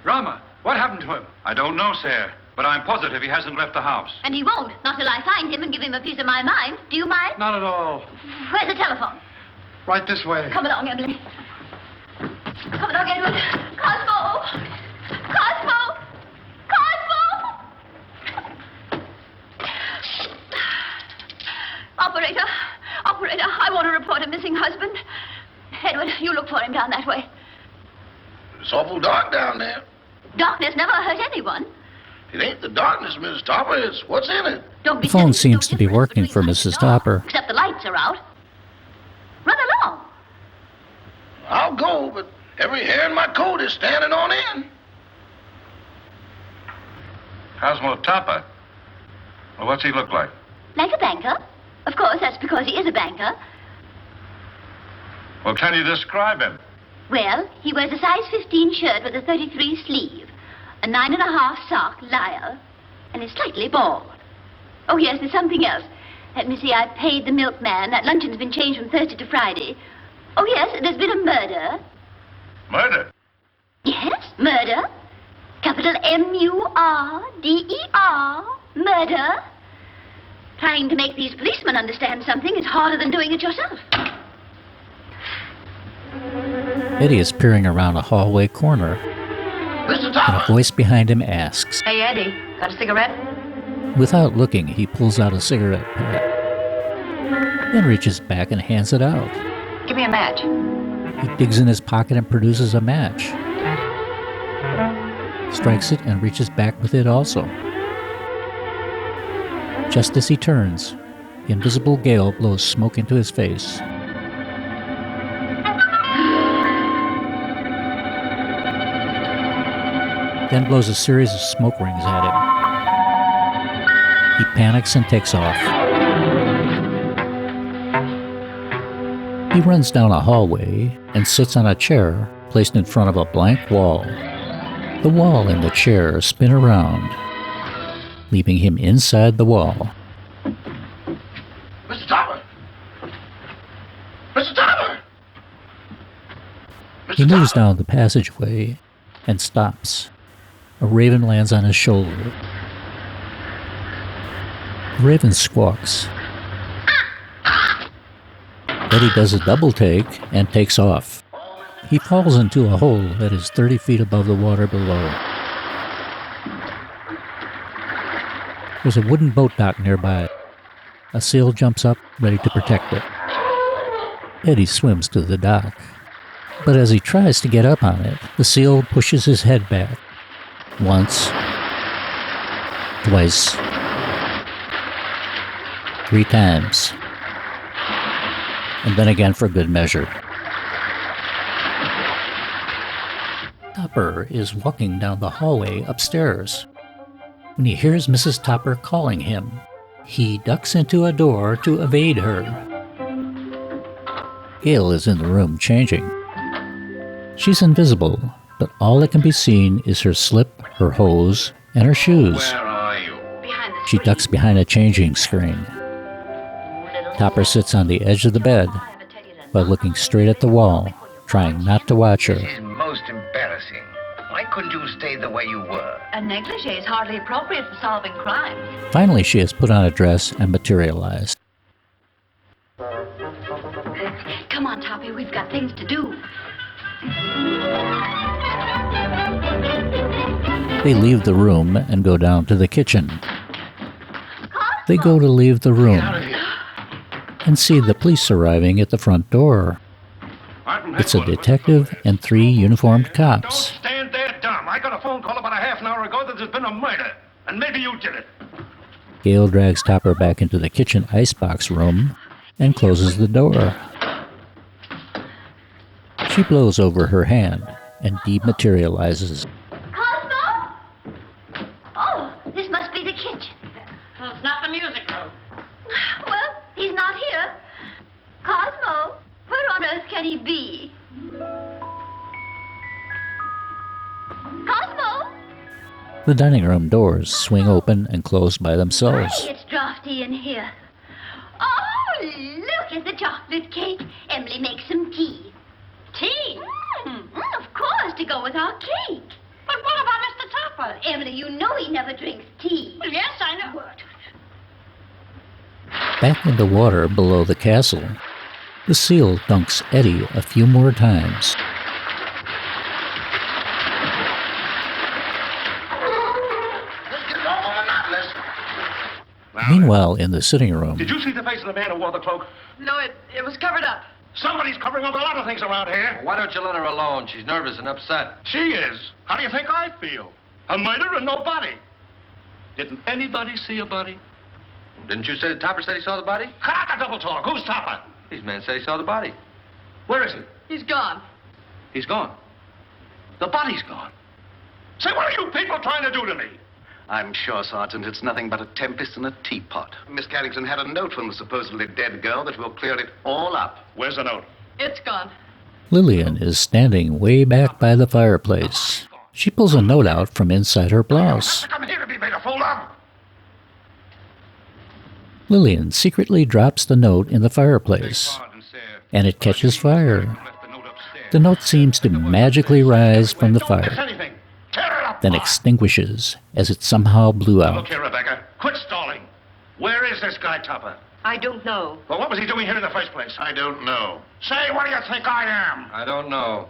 Rama, what happened to him? I don't know, sir, but I'm positive he hasn't left the house. And he won't, not till I find him and give him a piece of my mind. Do you mind? Not at all. Where's the telephone? Right this way. Come along, Emily. Come along, Edward. Cosmo! Cosmo! Cosmo! Operator, I want to report a missing husband. Edward, you look for him down that way. It's awful dark down there. Darkness never hurt anyone. It ain't the darkness, Mrs. Topper. It's what's in it. Don't be The phone silly. seems to be working for Mrs. Topper. Except the lights are out. Run along. I'll go, but every hair in my coat is standing on end. Cosmo Topper? Well, what's he look like? Like a banker. Of course, that's because he is a banker. Well, can you describe him? Well, he wears a size 15 shirt with a 33 sleeve, a 9.5 sock lyre, and is slightly bald. Oh, yes, there's something else. Let me see, I paid the milkman. That luncheon's been changed from Thursday to Friday. Oh, yes, there's been a murder. Murder? Yes, murder. Capital M-U-R-D-E-R. Murder. Trying to make these policemen understand something is harder than doing it yourself. Eddie is peering around a hallway corner, Mr. and a Topper! voice behind him asks. Hey, Eddie, got a cigarette? Without looking, he pulls out a cigarette pack, then reaches back and hands it out. Give me a match. He digs in his pocket and produces a match, strikes it, and reaches back with it also. Just as he turns, the invisible Gail blows smoke into his face. Then blows a series of smoke rings at him. He panics and takes off. He runs down a hallway and sits on a chair placed in front of a blank wall. The wall and the chair spin around, leaving him inside the wall. Mr. Topper! Mr. Topper! He moves down the passageway and stops. A raven lands on his shoulder. The raven squawks. Eddie does a double take and takes off. He falls into a hole that is 30 feet above the water below. There's a wooden boat dock nearby. A seal jumps up, ready to protect it. Eddie swims to the dock. But as he tries to get up on it, the seal pushes his head back. Once. Twice. 3 times. And then again for good measure. Topper is walking down the hallway upstairs. When he hears Mrs. Topper calling him, he ducks into a door to evade her. Gail is in the room changing. She's invisible, but all that can be seen is her slip, her hose, and her shoes. Where are you? She ducks behind a changing screen. Topper sits on the edge of the bed while looking straight at the wall, trying not to watch her. This is most embarrassing. Why couldn't you stay the way you were? A negligee is hardly appropriate for solving crimes. Finally, she has put on a dress and materialized. Come on, Toppy, we've got things to do. They leave the room and go down to the kitchen. They go to leave the room and see the police arriving at the front door. It's a detective and 3 uniformed cops. Don't stand there dumb. I got a phone call about a half an hour ago that there's been a murder. And maybe you did it. Gail drags Topper back into the kitchen icebox room and closes the door. She blows over her hand and dematerializes. Cosmo? Oh, this must be the kitchen. Well, it's not the music room. Well, he's not here. Cosmo, where on earth can he be? Cosmo? The dining room doors swing open and close by themselves. Hey, it's drafty in here. Oh, look at the chocolate cake. Emily makes some tea. Tea? Of course, to go with our cake. But what about Mr. Topper? Emily, you know he never drinks tea. Well, yes, I know. Back in the water below the castle, the seal dunks Eddie a few more times. Meanwhile, in the sitting room, Did you see the face of the man who wore the cloak? No, it was covered up. Somebody's covering up a lot of things around here. Why don't you let her alone? She's nervous and upset. She is. How do you think I feel? A murder and no body. Didn't anybody see a body? Didn't you say Topper said he saw the body? Cut out the double talk. Who's Topper? These men say he saw the body. Where is he? He's gone. He's gone. The body's gone. Say, what are you people trying to do to me? I'm sure, Sergeant, it's nothing but a tempest in a teapot. Miss Carrington had a note from the supposedly dead girl that will clear it all up. Where's the note? It's gone. Lillian is standing way back by the fireplace. She pulls a note out from inside her blouse. I'm here to be made a fool of. Lillian secretly drops the note in the fireplace, and it catches fire. The note seems to magically rise from the fire, then extinguishes as it somehow blew Look out. here, Rebecca. Quit stalling. Where is this guy, Topper? I don't know. Well, what was he doing here in the first place? I don't know. Say, what do you think I am? I don't know.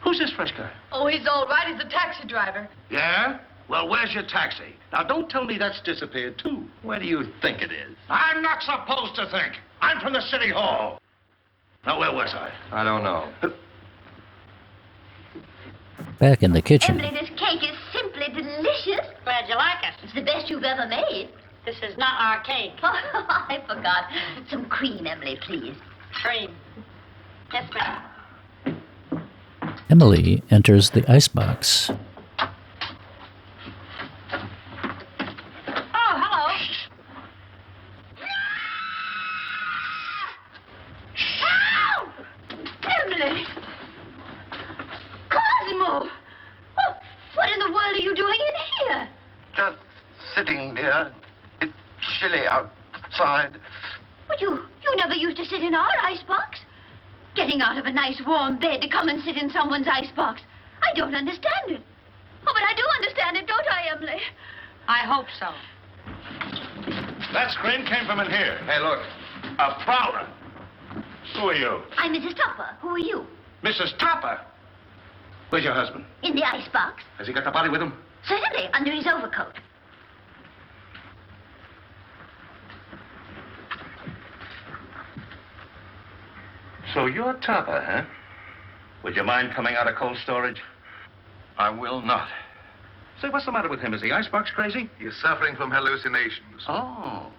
Who's this fresh guy? Oh, he's all right. He's a taxi driver. Yeah? Well, where's your taxi? Now, don't tell me that's disappeared, too. Where do you think it is? I'm not supposed to think. I'm from the city hall. Now, where was I? I don't know. Back in the kitchen, Emily, this cake is simply delicious. Glad you like it. It's the best you've ever made. This is not our cake. I forgot. Some cream, Emily, please. Cream. Yes, ma'am. Emily enters the icebox. Oh, hello. outside. But you never used to sit in our icebox. Getting out of a nice warm bed to come and sit in someone's icebox. I don't understand it. Oh, but I do understand it, don't I, Emily? I hope so. That scream came from in here. Hey, look. A prowler. Who are you? I'm Mrs. Topper. Who are you? Mrs. Topper. Where's your husband? In the icebox. Has he got the body with him? Certainly, under his overcoat. So you're Topper, huh? Would you mind coming out of cold storage? I will not. Say, what's the matter with him? Is the icebox crazy? He's suffering from hallucinations. Oh.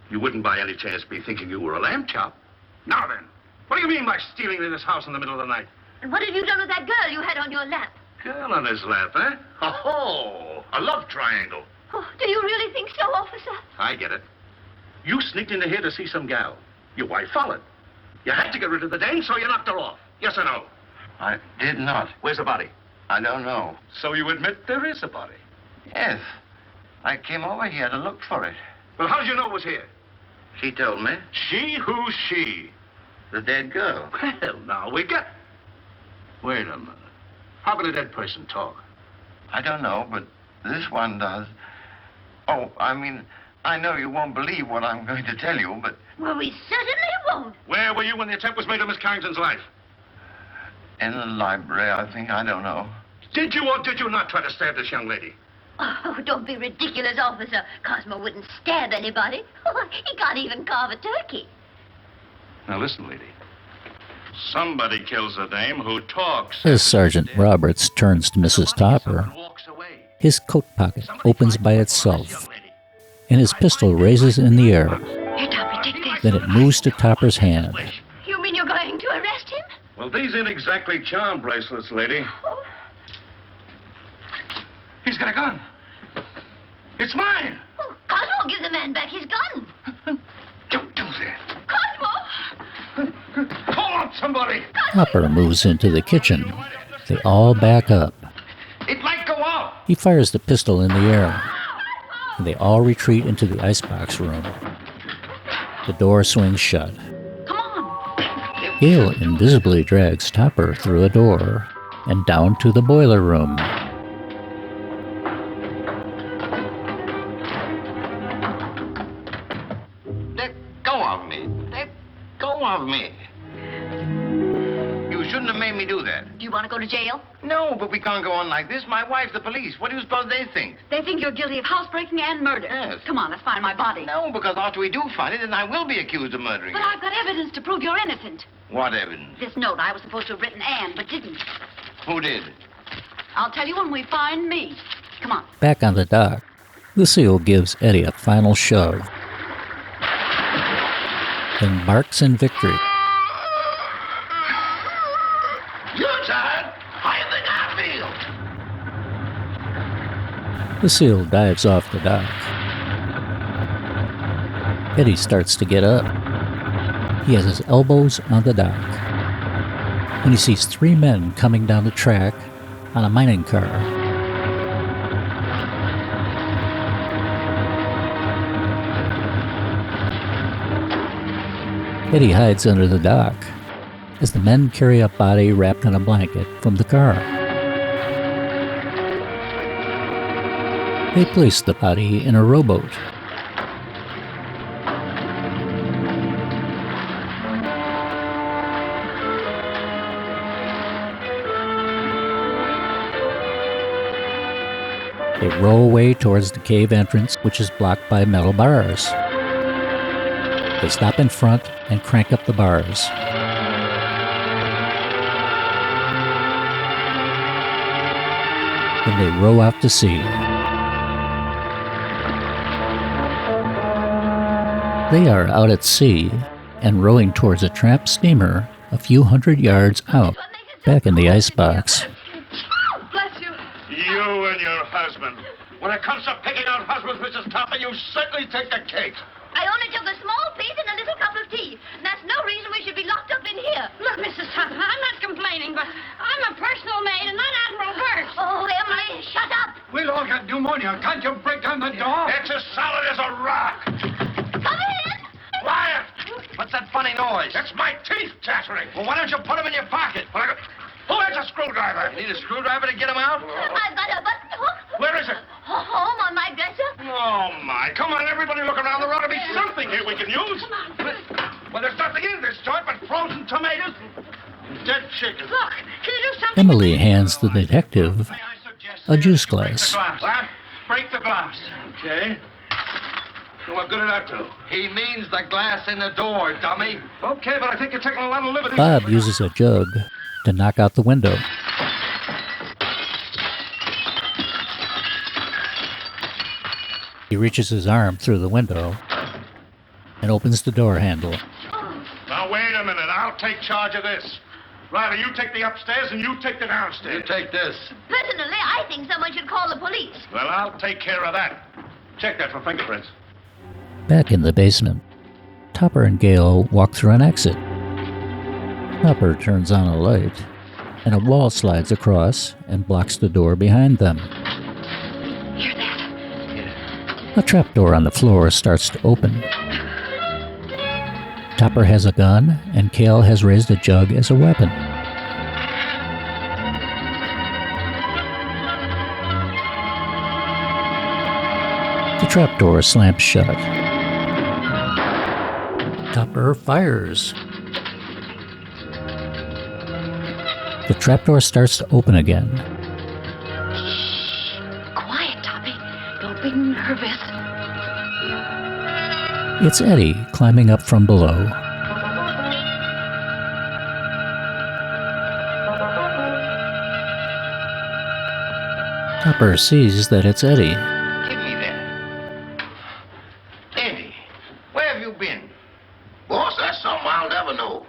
You wouldn't by any chance be thinking you were a lamb chop? Now then, what do you mean by stealing in this house in the middle of the night? And what have you done with that girl you had on your lap? Girl on his lap, eh? Oh, a love triangle. Oh, do you really think so, officer? I get it. You sneaked into here to see some gal. Your wife followed. You had to get rid of the dame, so you knocked her off. Yes or no? I did not. Where's the body? I don't know. So you admit there is a body? Yes. I came over here to look for it. Well, how did you know it was here? She told me. She? Who's she? The dead girl. Well, now, we got... Wait a minute. How can a dead person talk? I don't know, but this one does. Oh, I mean, I know you won't believe what I'm going to tell you, but... Well, we certainly won't. Where were you when the attempt was made on Miss Carrington's life? In the library, I think. I don't know. Did you or did you not try to stab this young lady? Oh, don't be ridiculous, officer. Cosmo wouldn't stab anybody. Oh, he can't even carve a turkey. Now, listen, lady. Somebody kills a dame who talks. As Sergeant Roberts turns to Mrs. Topper, his coat pocket opens by itself, and his pistol raises in the air. Here, Topper, take this. Then it moves to Topper's hand. You mean you're going to arrest him? Well, these ain't exactly charm bracelets, lady. Oh. He's got a gun. It's mine. Oh, Cosmo, give the man back his gun. Don't do that. Cosmo! Call out somebody. Topper moves into the kitchen. They all back up. It might go off. He fires the pistol in the air. And they all retreat into the icebox room. The door swings shut. Come on. Gail invisibly drags Topper through a door and down to the boiler room. Let go of me. Let go of me. You shouldn't have made me do that. Do you want to go to jail? No, but we can't go on like this. My wife's the police. What do you suppose they think? They think you're guilty of housebreaking and murder. Yes. Come on, let's find my body. No, because after we do find it, then I will be accused of murdering But you. I've got evidence to prove you're innocent. What evidence? This note I was supposed to have written Anne, but didn't. Who did? I'll tell you when we find me. Come on. Back on the dock, Lucille gives Eddie a final shove, then barks in victory. You're tired. How you think I feel? Lucille dives off the dock. Eddie starts to get up. He has his elbows on the dock when he sees three men coming down the track on a mining car. Eddie hides under the dock as the men carry a body wrapped in a blanket from the car. They place the body in a rowboat. They row away towards the cave entrance, which is blocked by metal bars. They stop in front and crank up the bars. Then they row out to sea. They are out at sea and rowing towards a tramp steamer a few hundred yards out, back in the icebox. Bless you. You and your husband. When it comes to picking out husbands, Mrs. Topper, you certainly take the cake. I only took a small piece and a little cup of tea. And that's no reason we should be locked up in here. Look, Mrs. Topper, I'm not complaining, but I'm a personal maid and not Admiral Burke. Oh, Emily, shut up. We'll all get pneumonia. Can't you break down the door? It's as solid as a rock. Come in. noise? That's my teeth chattering. Well, why don't you put them in your pocket? Who has a screwdriver? You need a screwdriver to get them out? I've got a button hook. Where is it? Home on my dresser. Oh, my. Come on, everybody, look around. There ought to be something here we can use. Well, there's nothing in this joint but frozen tomatoes and dead chicken. Look, can you do something? Emily hands the detective a juice glass. What? Break the glass. Okay. So what good did that do? He means the glass in the door, dummy. Okay, but I think you're taking a lot of liberties. Bob uses a jug to knock out the window. He reaches his arm through the window and opens the door handle. Now, wait a minute. I'll take charge of this. Riley, you take the upstairs and you take the downstairs. You take this. Personally, I think someone should call the police. Well, I'll take care of that. Check that for fingerprints. Back in the basement, Topper and Gail walk through an exit. Topper turns on a light, and a wall slides across and blocks the door behind them. Hear that? A trapdoor on the floor starts to open. Topper has a gun, and Gail has raised a jug as a weapon. The trapdoor slams shut. Topper fires. The trapdoor starts to open again. Quiet, Toppy. Don't be nervous. It's Eddie climbing up from below. Topper sees that it's Eddie. Give me that. Eddie, where have you been? Boss, that's something I'll never know.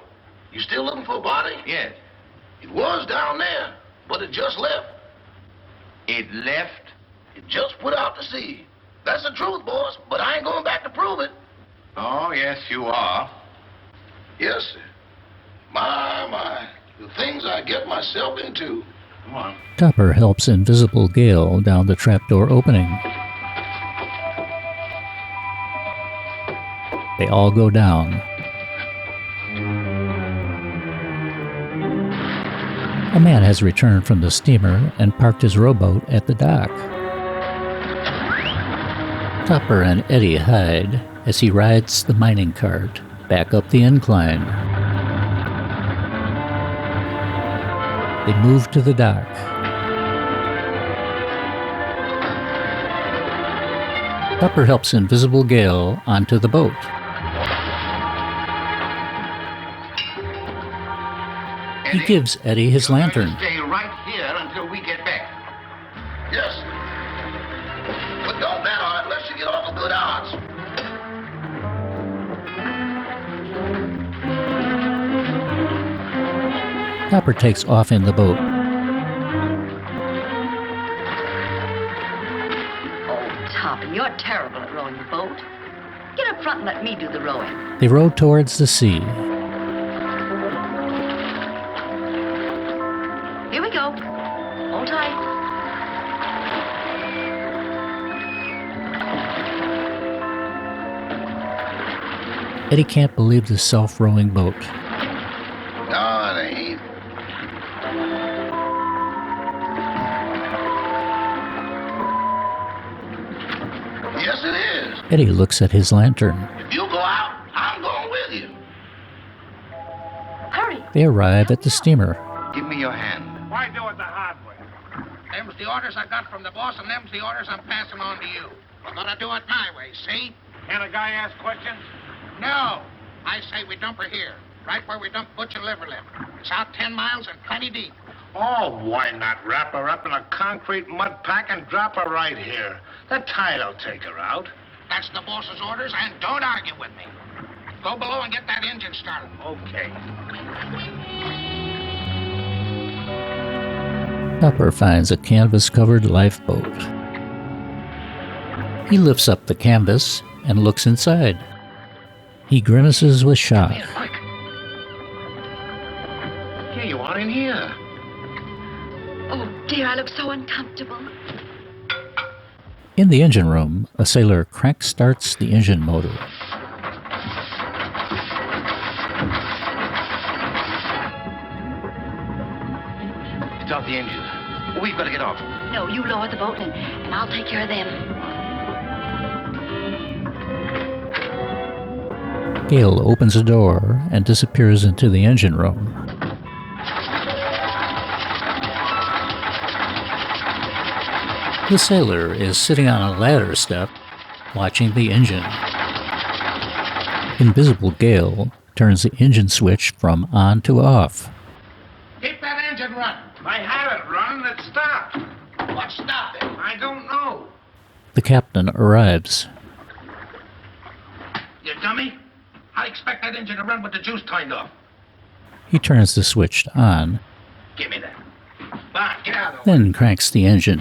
You still looking for a body? Yes. It was down there, but it just left. It left? It just put out to sea. That's the truth, boss, but I ain't going back to prove it. Oh, yes, you are. Yes, sir. My, the things I get myself into. Come on. Topper helps invisible Gail down the trapdoor opening. They all go down. A man has returned from the steamer and parked his rowboat at the dock. Topper and Eddie hide as he rides the mining cart back up the incline. They move to the dock. Topper helps invisible Gail onto the boat. He gives Eddie his lantern. Stay right here until we get back. Yes. But don't matter unless you get off a good odds. Topper takes off in the boat. Oh, Toppy, you're terrible at rowing the boat. Get up front and let me do the rowing. They row towards the sea. Here we go. Hold tight. Eddie can't believe the self-rowing boat. No, it ain't. Yes, it is. Eddie looks at his lantern. If you go out, I'm going with you. Hurry. They arrive at the steamer. Give me your hand. Why do it the hard way? Them's the orders I got from the boss, and them's the orders I'm passing on to you. We're gonna do it my way, see? Can a guy ask questions? No. I say we dump her here, right where we dump Butch and Liverlip. It's out 10 miles and plenty deep. Oh, why not wrap her up in a concrete mud pack and drop her right here? The tide'll take her out. That's the boss's orders, and don't argue with me. Go below and get that engine started. Okay. Topper finds a canvas-covered lifeboat. He lifts up the canvas and looks inside. He grimaces with shock. Here you are in here. Oh, dear, I look so uncomfortable. In the engine room, a sailor crank starts the engine motor. Start the engine. We've got to get off. No, you lower the boat and I'll take care of them. Gail opens a door and disappears into the engine room. The sailor is sitting on a ladder step, watching the engine. Invisible Gail turns the engine switch from on to off. Keep that engine running. I had it running. It stopped. What stopped it? I don't know. The captain arrives. You dummy. I expect that engine to run with the juice turned off. He turns the switch on, Give me that. Bah, get out of the way. then cranks the engine.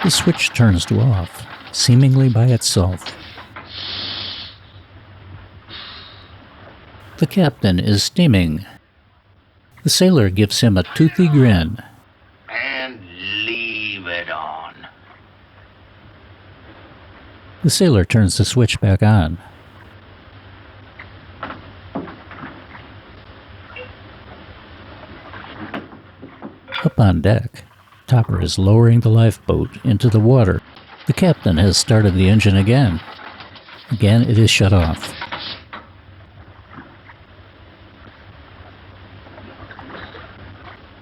The switch turns to off, seemingly by itself. The captain is steaming. The sailor gives him a toothy grin. And leave it on. The sailor turns the switch back on. Up on deck, Topper is lowering the lifeboat into the water. The captain has started the engine again. Again, it is shut off.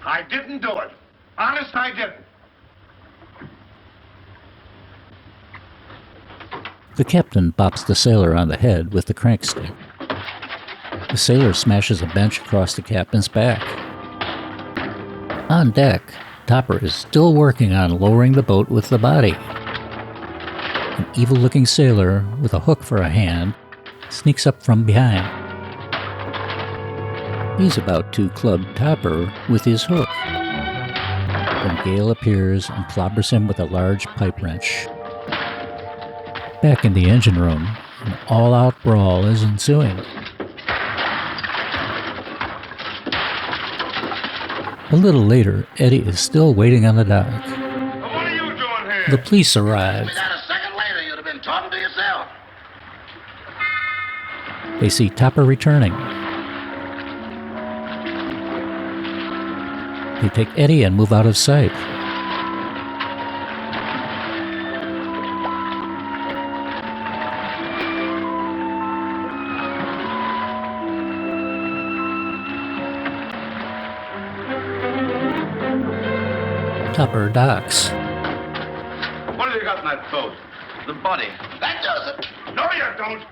I didn't do it. Honest, I didn't. The captain bops the sailor on the head with the crankstick. The sailor smashes a bench across the captain's back. On deck, Topper is still working on lowering the boat with the body. An evil-looking sailor with a hook for a hand sneaks up from behind. He's about to club Topper with his hook. Then Gail appears and clobbers him with a large pipe wrench. Back in the engine room, an all-out brawl is ensuing. A little later, Eddie is still waiting on the dock. What are you doing here? The police arrive. We got a second later. You'd have been talking to yourself. They see Topper returning. They take Eddie and move out of sight. Topper docks. What have you got in that boat? The body. That does it. No, you don't.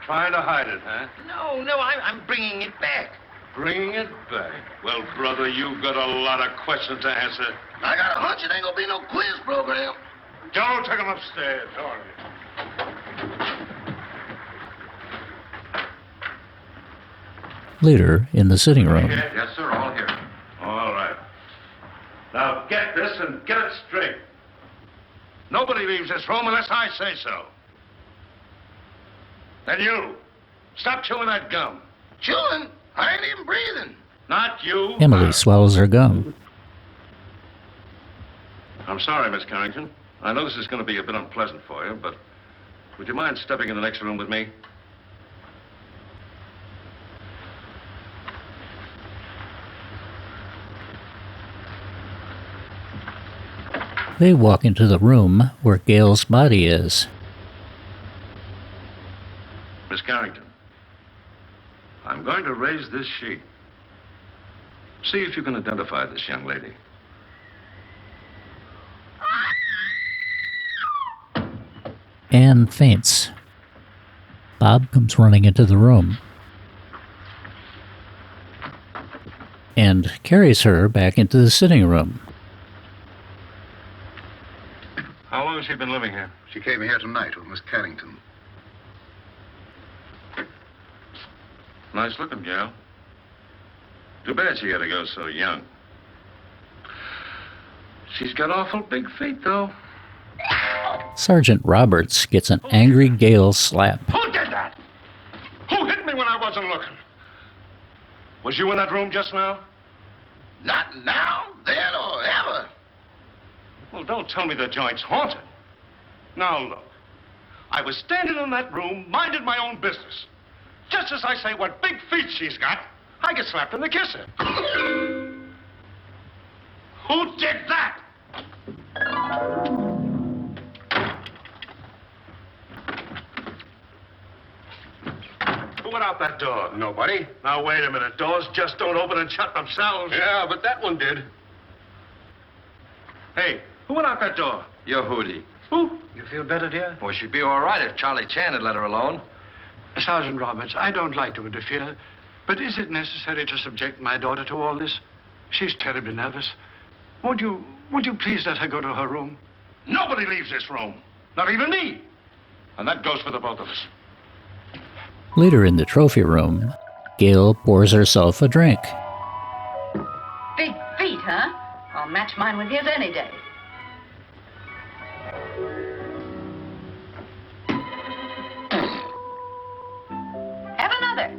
Trying to hide it, huh? No, I'm bringing it back. Bringing it back. Well, brother, you've got a lot of questions to answer. I got a hunch it ain't gonna be no quiz program. Don't take him upstairs. All right. Later, in the sitting room, Yes, sir, all here. All right. Now get this and get it straight. Nobody leaves this room unless I say so. And you, stop chewing that gum. Chewing? I ain't even breathing. Not you. Emily swallows her gum. I'm sorry, Miss Carrington. I know this is going to be a bit unpleasant for you, but would you mind stepping in the next room with me? They walk into the room where Gail's body is. Miss Carrington, I'm going to raise this sheet. See if you can identify this young lady. Anne faints. Bob comes running into the room and carries her back into the sitting room. How long has she been living here? She came here tonight with Miss Carrington. Nice looking gal. Too bad she had to go so young. She's got awful big feet, though. Sergeant Roberts gets an angry Gail slap. Who did that? Who hit me when I wasn't looking? Was you in that room just now? Not now, then, or ever. Well, don't tell me the joint's haunted. Now, look. I was standing in that room, minding my own business. Just as I say what big feet she's got, I get slapped in the kisser. Who did that? Who went out that door? Nobody. Now, wait a minute. Doors just don't open and shut themselves. Yeah, but that one did. Hey, who went out that door? Your Hootie. Who? You feel better, dear? Well, she'd be all right if Charlie Chan had let her alone. Sergeant Roberts, I don't like to interfere, but is it necessary to subject my daughter to all this? She's terribly nervous. Would you please let her go to her room? Nobody leaves this room. Not even me. And that goes for the both of us. Later in the trophy room, Gail pours herself a drink. Big feet, huh? I'll match mine with his any day. Have another.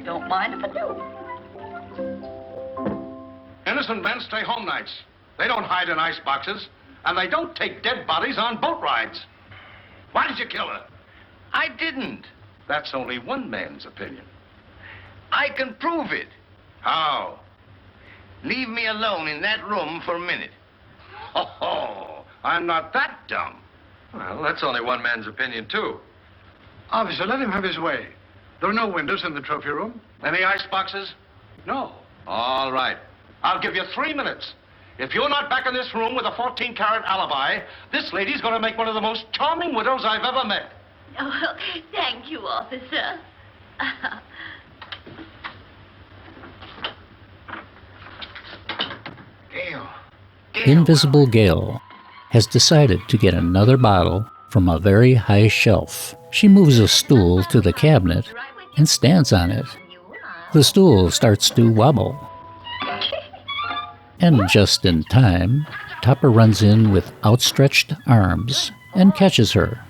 Don't mind if I do. Innocent men stay home nights. They don't hide in ice boxes, and they don't take dead bodies on boat rides. Why did you kill her? I didn't. That's only one man's opinion. I can prove it. How? Leave me alone in that room for a minute. Oh, I'm not that dumb. Well, that's only one man's opinion, too. Officer, let him have his way. There are no windows in the trophy room. Any ice boxes? No. All right. I'll give you 3 minutes. If you're not back in this room with a 14-carat alibi, this lady's going to make one of the most charming widows I've ever met. Oh, well, thank you, officer. Gail. Invisible Gail has decided to get another bottle from a very high shelf. She moves a stool to the cabinet and stands on it. The stool starts to wobble. And just in time, Topper runs in with outstretched arms and catches her.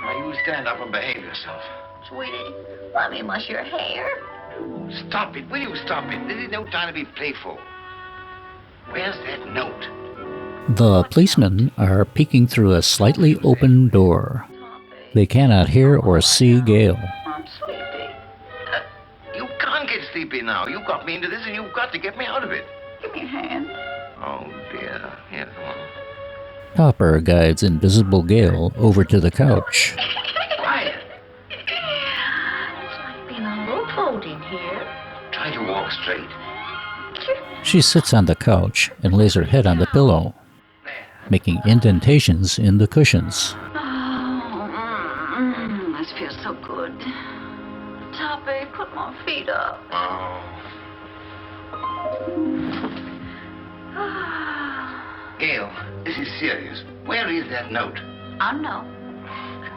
Now, you stand up and behave yourself. Sweetie, let me mush your hair. Stop it. Will you stop it? This is no time to be playful. Where's that note? The policemen are peeking through a slightly open door. They cannot hear or see Gail. I'm sleepy. You can't get sleepy now. You got me into this, and you've got to get me out of it. Give me a hand. Oh, dear. Here, come on. Topper guides Invisible Gail over to the couch. Quiet. It's like being a little boat in here. Try to walk straight. She sits on the couch and lays her head on the pillow, making indentations in the cushions. This feels so good. Toppy, put my feet up. Oh. Gail, this is serious. Where is that note? I know.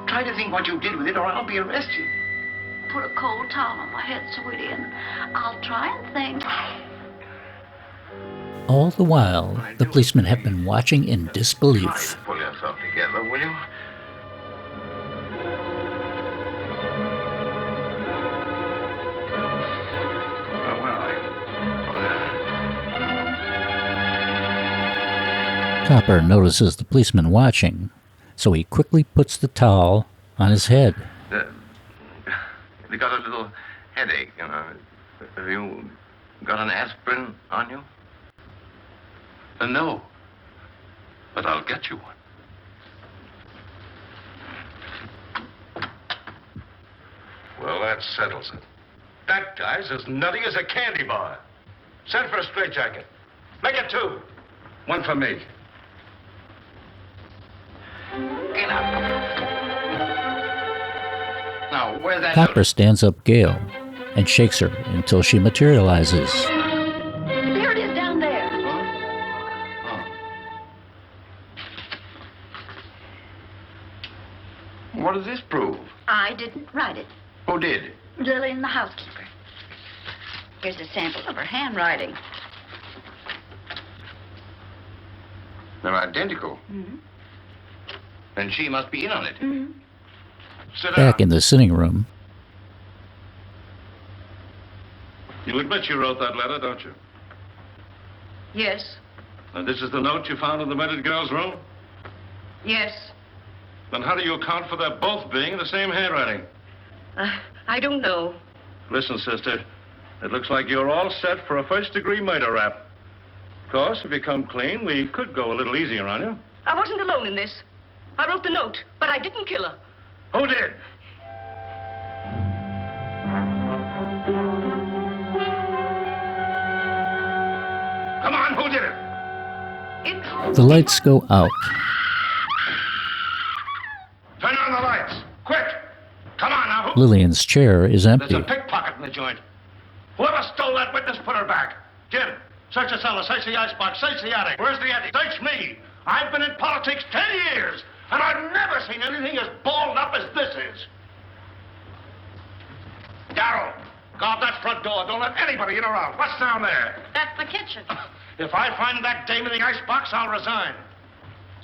Try to think what you did with it, or I'll be arrested. Put a cold towel on my head, sweetie, and I'll try and think. All the while, the policemen have been watching in disbelief. Pull yourself together, will you? Topper notices the policeman watching, so he quickly puts the towel on his head. You got a little headache, you know. Have you got an aspirin on you? No. But I'll get you one. Well, that settles it. That guy's as nutty as a candy bar. Send for a straitjacket. Make it 2. 1 for me. Get up. Now, where's that Topper stands up Gail and shakes her until she materializes. There it is down there. What does this prove? I didn't write it. Who did? Lillian, the housekeeper. Here's a sample of her handwriting. They're identical. Mm-hmm. Then she must be in on it. Mm-hmm. Sit Back down. in the sitting room, You'll admit you wrote that letter, don't you? Yes. And this is the note you found in the murdered girl's room? Yes. Then how do you account for their both being in the same handwriting? I don't know. Listen, sister, it looks like you're all set for a first-degree murder rap. Of course, if you come clean, we could go a little easier on you. I wasn't alone in this. I wrote the note, but I didn't kill her. Who did? Come on, who did it? The lights go out. Turn on the lights, quick! Come on now. Lillian's chair is empty. There's a pickpocket in the joint. Whoever stole that witness, put her back. Jim, search the cellar, search the icebox, search the attic. Where's the attic? Search me. I've been in politics 10 years, and I've never seen anything as balled up as this is. Darrell, guard that front door. Don't let anybody in or out. What's down there? That's the kitchen. If I find that dame in the icebox, I'll resign.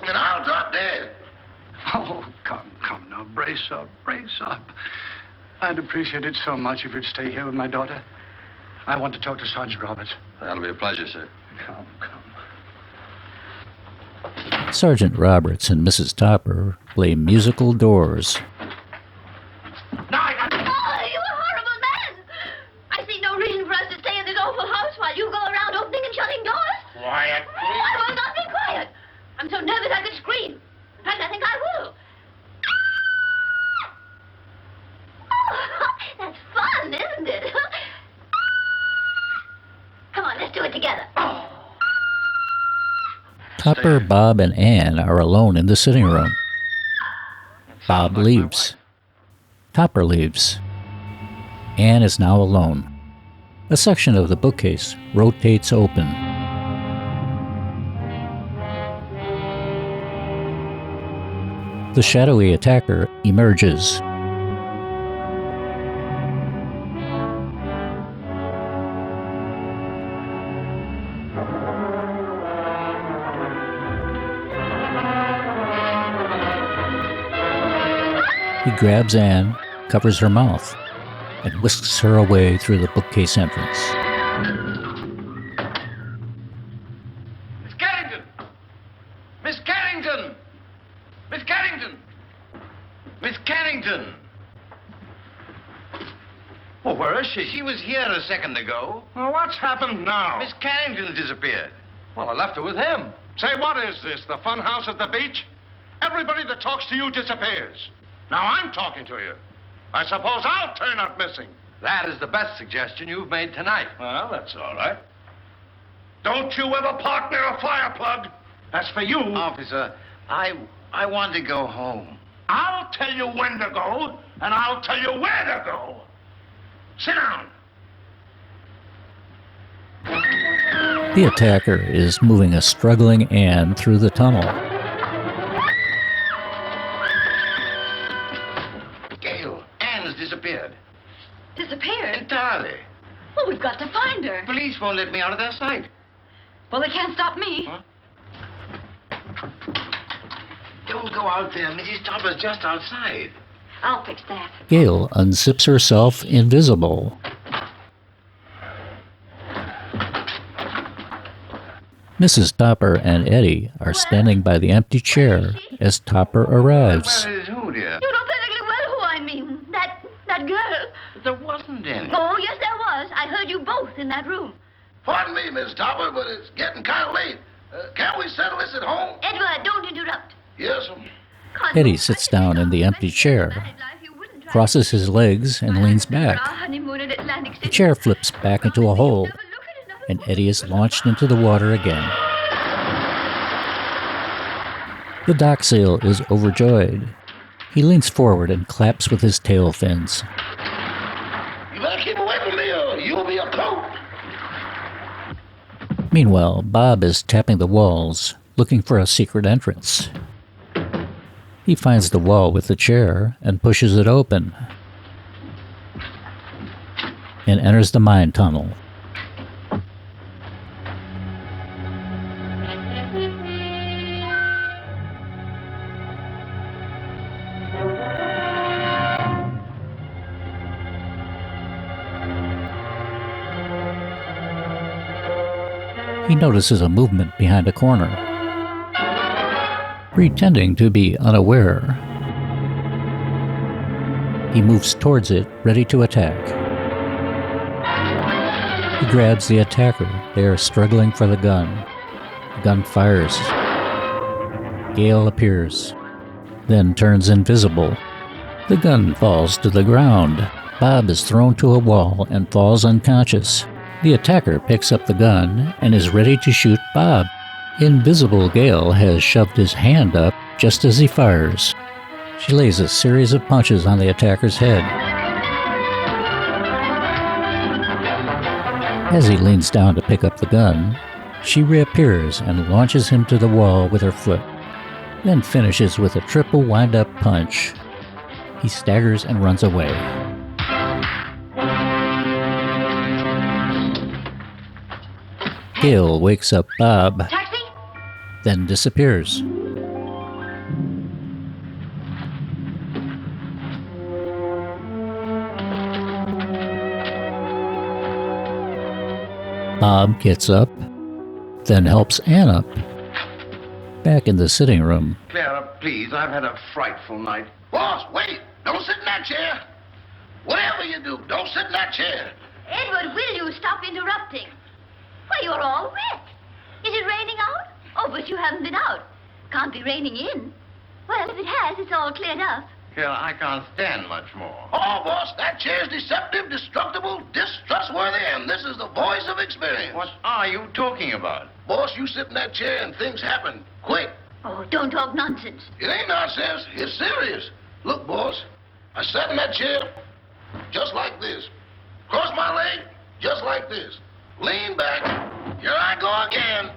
And I'll drop dead. Oh, come now, brace up. I'd appreciate it so much if you'd stay here with my daughter. I want to talk to Sergeant Roberts. That'll be a pleasure, sir. Come. Sergeant Roberts and Mrs. Topper play musical doors. Oh, you horrible man! I see no reason for us to stay in this awful house while you go around opening and shutting doors. Quiet, Oh, I will not be quiet. I'm so nervous I could scream. In fact, I think I will. Oh, that's fun, isn't it? Come on, let's do it together. Topper, Bob, and Ann are alone in the sitting room. Bob leaves. Topper leaves. Ann is now alone. A section of the bookcase rotates open. The shadowy attacker emerges. He grabs Anne, covers her mouth, and whisks her away through the bookcase entrance. Miss Carrington! Miss Carrington! Miss Carrington! Miss Carrington! Well, where is she? She was here a second ago. Well, what's happened now? Miss Carrington disappeared. Well, I left her with him. Say, what is this, the fun house at the beach? Everybody that talks to you disappears. Now I'm talking to you. I suppose I'll turn up missing. That is the best suggestion you've made tonight. Well, that's all right. Don't you ever park near a fire plug. As for you... Officer, I want to go home. I'll tell you when to go, and I'll tell you where to go. Sit down. The attacker is moving a struggling Anne through the tunnel. Gail, Anne has disappeared. Disappeared? Entirely. Well, we've got to find her. Police won't let me out of their sight. Well, they can't stop me. Huh? Don't go out there. Mrs. Topper's just outside. I'll fix that. Gail unzips herself invisible. Mrs. Topper and Eddie are standing by the empty chair as Topper arrives. Where is who, dear? You know perfectly well who I mean. That girl. There wasn't any. Oh, yes, there was. I heard you both in that room. Pardon me, Miss Topper, but it's getting kind of late. Can't we settle this at home? Edward, don't interrupt. Yes, Cosmo, Eddie sits down in the empty chair, crosses his legs, and leans back. The chair flips back into a hole, and Eddie is launched into the water again. The dock sail is overjoyed. He leans forward and claps with his tail fins. You better keep away from me or you'll be a coat. Meanwhile, Bob is tapping the walls, looking for a secret entrance. He finds the wall with the chair and pushes it open, and enters the mine tunnel. He notices a movement behind a corner. Pretending to be unaware, he moves towards it, ready to attack. He grabs the attacker. They are struggling for the gun. The gun fires. Gail appears, then turns invisible. The gun falls to the ground. Bob is thrown to a wall and falls unconscious. The attacker picks up the gun and is ready to shoot Bob. Invisible Gail has shoved his hand up just as he fires. She lays a series of punches on the attacker's head. As he leans down to pick up the gun, she reappears and launches him to the wall with her foot, then finishes with a triple wind-up punch. He staggers and runs away. Gail wakes up Bob, Taxi? then disappears. Bob gets up, then helps Ann up. Back in the sitting room, Clara, please, I've had a frightful night. Boss, wait! Don't sit in that chair! Whatever you do, don't sit in that chair! Edward, will you stop interrupting? Why, you're all wet. Is it raining out? Oh, but you haven't been out. Can't be raining in. Well, if it has, it's all cleared up. Clara, I can't stand much more. Oh, boss, that chair's deceptive, destructible, distrustworthy, and this is the voice of experience. What are you talking about? Boss, you sit in that chair and things happen quick. Oh, don't talk nonsense. It ain't nonsense. It's serious. Look, boss, I sat in that chair just like this. Cross my leg just like this. Lean back. Here I go again.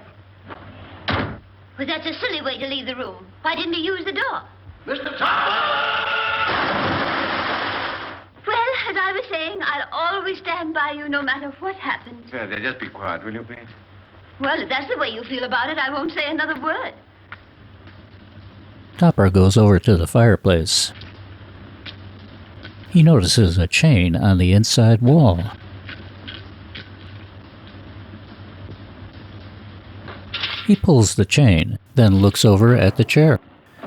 Well, that's a silly way to leave the room. Why didn't you use the door? Mr. Topper! Well, as I was saying, I'll always stand by you no matter what happens. Clara, just be quiet, will you, please? Well, if that's the way you feel about it, I won't say another word. Topper goes over to the fireplace. He notices a chain on the inside wall. He pulls the chain, then looks over at the chair.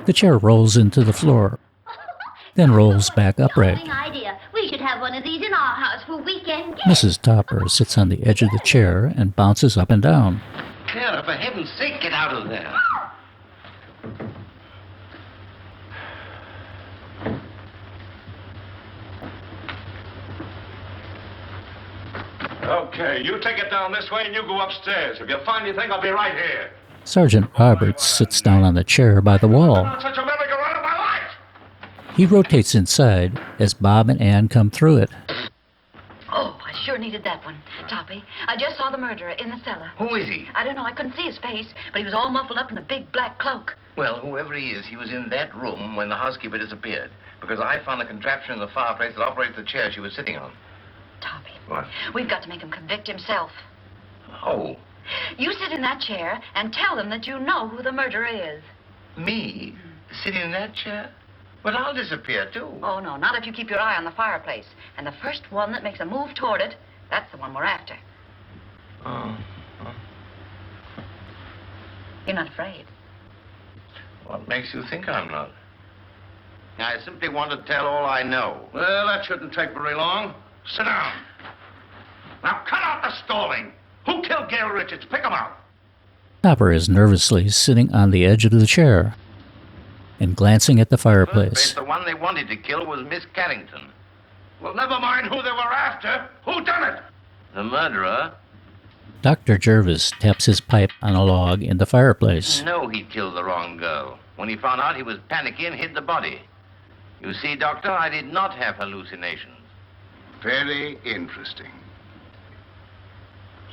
The chair rolls into the floor, then rolls back upright. Darling idea. We should have one of these in our house for weekend guests. Mrs. Topper sits on the edge of the chair and bounces up and down. Clara, for heaven's sake, get out of there. Okay, you take it down this way and you go upstairs. If you find anything, I'll be right here. Sergeant Roberts sits down on the chair by the wall. Not such a merry-go-round of my life! He rotates inside as Bob and Ann come through it. Oh, I sure needed that one, Toppy. I just saw the murderer in the cellar. Who is he? I don't know. I couldn't see his face, but he was all muffled up in a big black cloak. Well, whoever he is, he was in that room when the housekeeper disappeared. Because I found a contraption in the fireplace that operates the chair she was sitting on. Toppy. What? We've got to make him convict himself. Oh, You sit in that chair and tell them that you know who the murderer is. me? Sitting in that chair? But I'll disappear, too. Oh, no, not if you keep your eye on the fireplace. And the first one that makes a move toward it, that's the one we're after. Oh. You're not afraid. What makes you think I'm not? I simply want to tell all I know. Well, that shouldn't take very long. Sit down. Now, cut out the stalling. Who killed Gail Richards? Pick him out. Topper is nervously sitting on the edge of the chair and glancing at the fireplace. The one they wanted to kill was Miss Carrington. Well, never mind who they were after. Who done it? The murderer? Dr. Jervis taps his pipe on a log in the fireplace. No, he killed the wrong girl. When he found out, he was panicky and hid the body. You see, Doctor, I did not have hallucinations. Very interesting.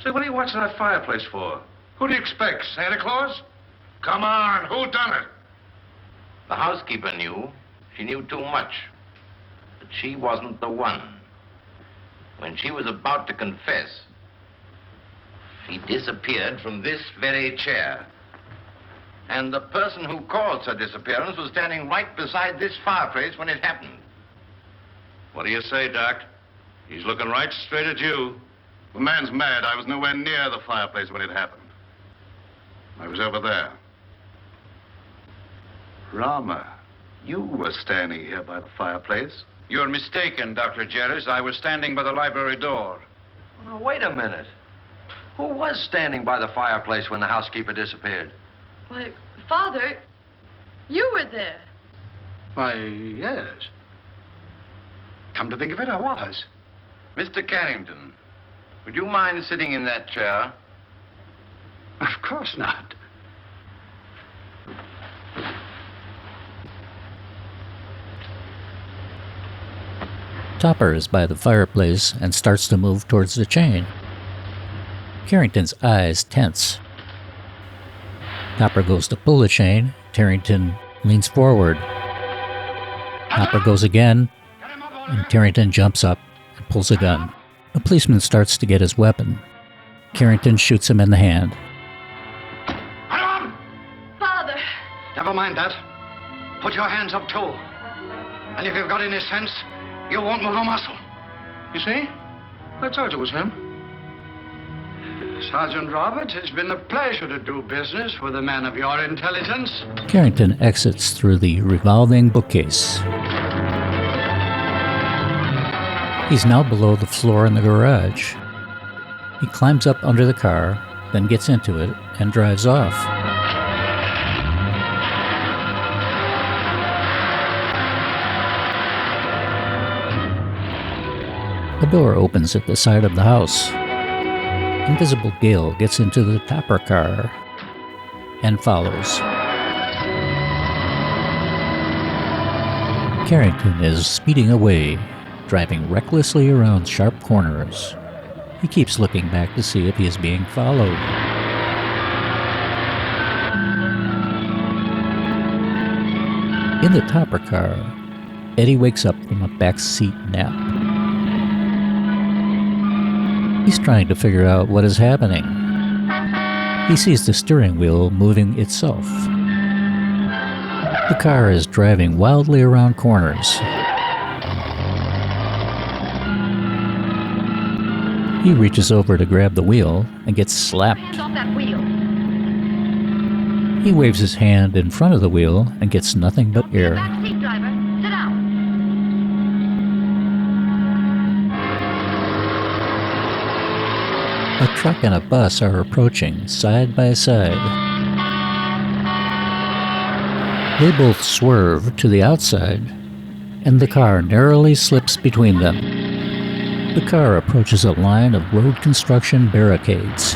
Say, what are you watching that fireplace for? Who do you expect, Santa Claus? Come on, who done it? The housekeeper knew. She knew too much. But she wasn't the one. When she was about to confess, she disappeared from this very chair. And the person who caused her disappearance was standing right beside this fireplace when it happened. What do you say, Doc? He's looking right straight at you. The man's mad. I was nowhere near the fireplace when it happened. I was over there. Rama, you were standing here by the fireplace. You're mistaken, Dr. Jerris. I was standing by the library door. Oh, wait a minute. Who was standing by the fireplace when the housekeeper disappeared? Why, Father, you were there. Why, yes. Come to think of it, I was. Mr. Carrington, would you mind sitting in that chair? Of course not. Topper is by the fireplace and starts to move towards the chain. Carrington's eyes tense. Topper goes to pull the chain. Carrington leans forward. Topper goes again, and Carrington jumps up and pulls a gun. A policeman starts to get his weapon. Carrington shoots him in the hand. Father! Never mind that. Put your hands up, too. And if you've got any sense, you won't move a muscle. You see? I told you it was him. Sergeant Roberts, it's been a pleasure to do business with a man of your intelligence. Carrington exits through the revolving bookcase. He's now below the floor in the garage. He climbs up under the car, then gets into it and drives off. A door opens at the side of the house. Invisible Gail gets into the Topper car and follows. Carrington is speeding away, driving recklessly around sharp corners. He keeps looking back to see if he is being followed. In the Topper car, Eddie wakes up from a backseat nap. He's trying to figure out what is happening. He sees the steering wheel moving itself. The car is driving wildly around corners. He reaches over to grab the wheel and gets slapped. Hands off that wheel. He waves his hand in front of the wheel and gets nothing but air. Back seat, driver. Sit down. A truck and a bus are approaching side by side. They both swerve to the outside, and the car narrowly slips between them. The car approaches a line of road construction barricades.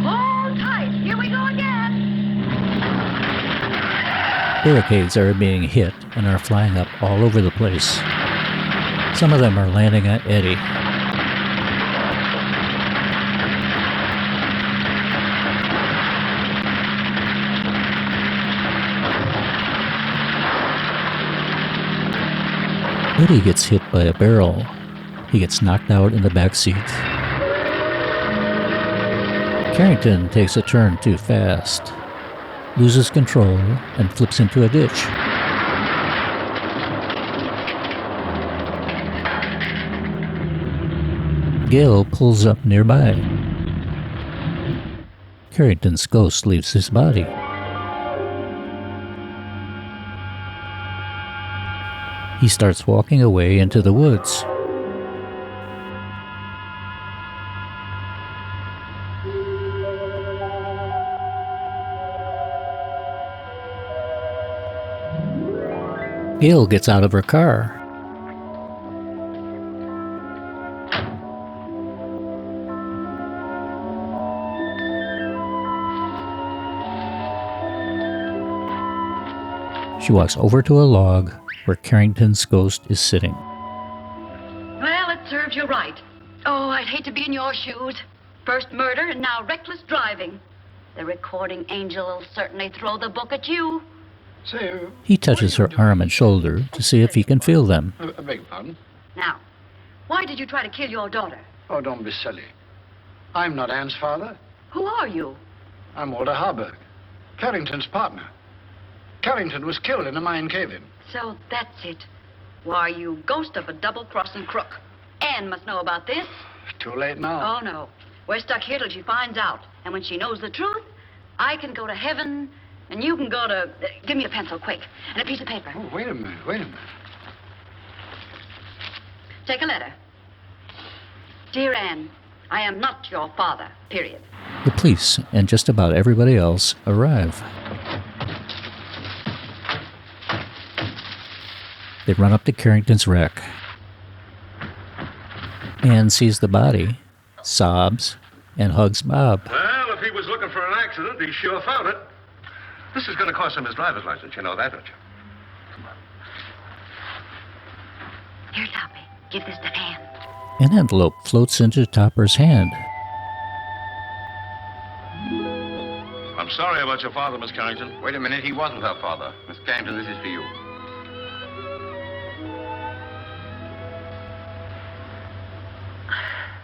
Hold tight. Here we go again. Barricades are being hit and are flying up all over the place. Some of them are landing at Eddie. Eddie gets hit by a barrel. He gets knocked out in the back seat. Carrington takes a turn too fast, loses control, and flips into a ditch. Gail pulls up nearby. Carrington's ghost leaves his body. He starts walking away into the woods. Gail gets out of her car. She walks over to a log where Carrington's ghost is sitting. Well, it serves you right. Oh, I'd hate to be in your shoes. First murder and now reckless driving. The recording angel will certainly throw the book at you. Say, He touches her arm and shoulder to see if he can feel them. I beg your pardon? Now, why did you try to kill your daughter? Oh, don't be silly. I'm not Anne's father. Who are you? I'm Walter Harburg, Carrington's partner. Carrington was killed in a mine cave-in. So that's it. Why, you ghost of a double-crossing crook. Anne must know about this. Too late now. Oh, no. We're stuck here till she finds out. And when she knows the truth, I can go to heaven, and you can go to... give me a pencil, quick, and a piece of paper. Oh, wait a minute. Take a letter. Dear Anne, I am not your father, period. The police and just about everybody else arrive. They run up to Carrington's wreck. Anne sees the body, sobs, and hugs Bob. Well, if he was looking for an accident, he sure found it. This is going to cost him his driver's license. You know that, don't you? Here, Toppy. Give this to Anne. An envelope floats into Topper's hand. I'm sorry about your father, Miss Carrington. Wait a minute, he wasn't her father. Miss Carrington, this is for you.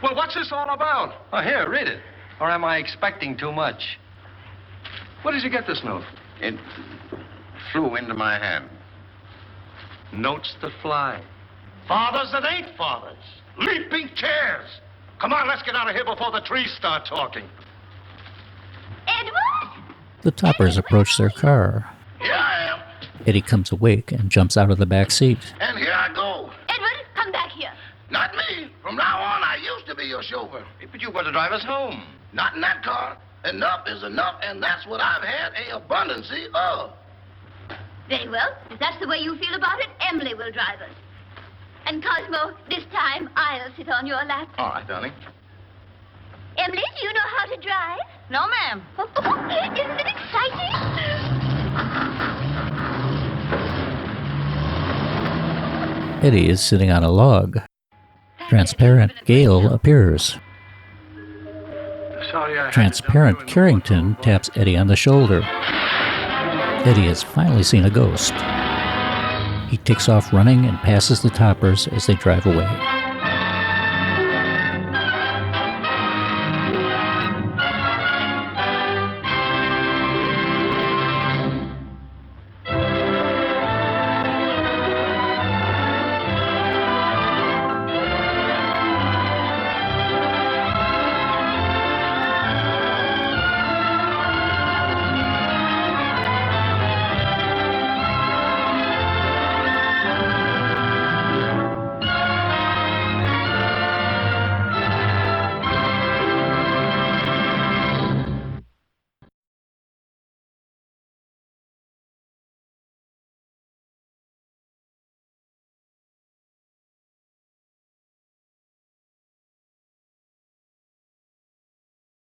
Well, what's this all about? Oh, here, read it. Or am I expecting too much? Where did you get this note? It flew into my hand. Notes that fly. Fathers that ain't fathers. Leaping chairs. Come on, let's get out of here before the trees start talking. Edward? The Toppers approach their car. Here I am. Eddie comes awake and jumps out of the back seat. And here I go. Edward, come back here. Not me. From now on, I used to be your chauffeur. But you were to drive us home. Not in that car. Enough is enough, and that's what I've had a abundance of. Very well. If that's the way you feel about it, Emily will drive us. And Cosmo, this time I'll sit on your lap. All right, darling. Emily, do you know how to drive? No, ma'am. Isn't it exciting? Eddie is sitting on a log. Transparent Gail appears. Sorry, Transparent Carrington taps Eddie on the shoulder. Eddie has finally seen a ghost. He takes off running and passes the Toppers as they drive away.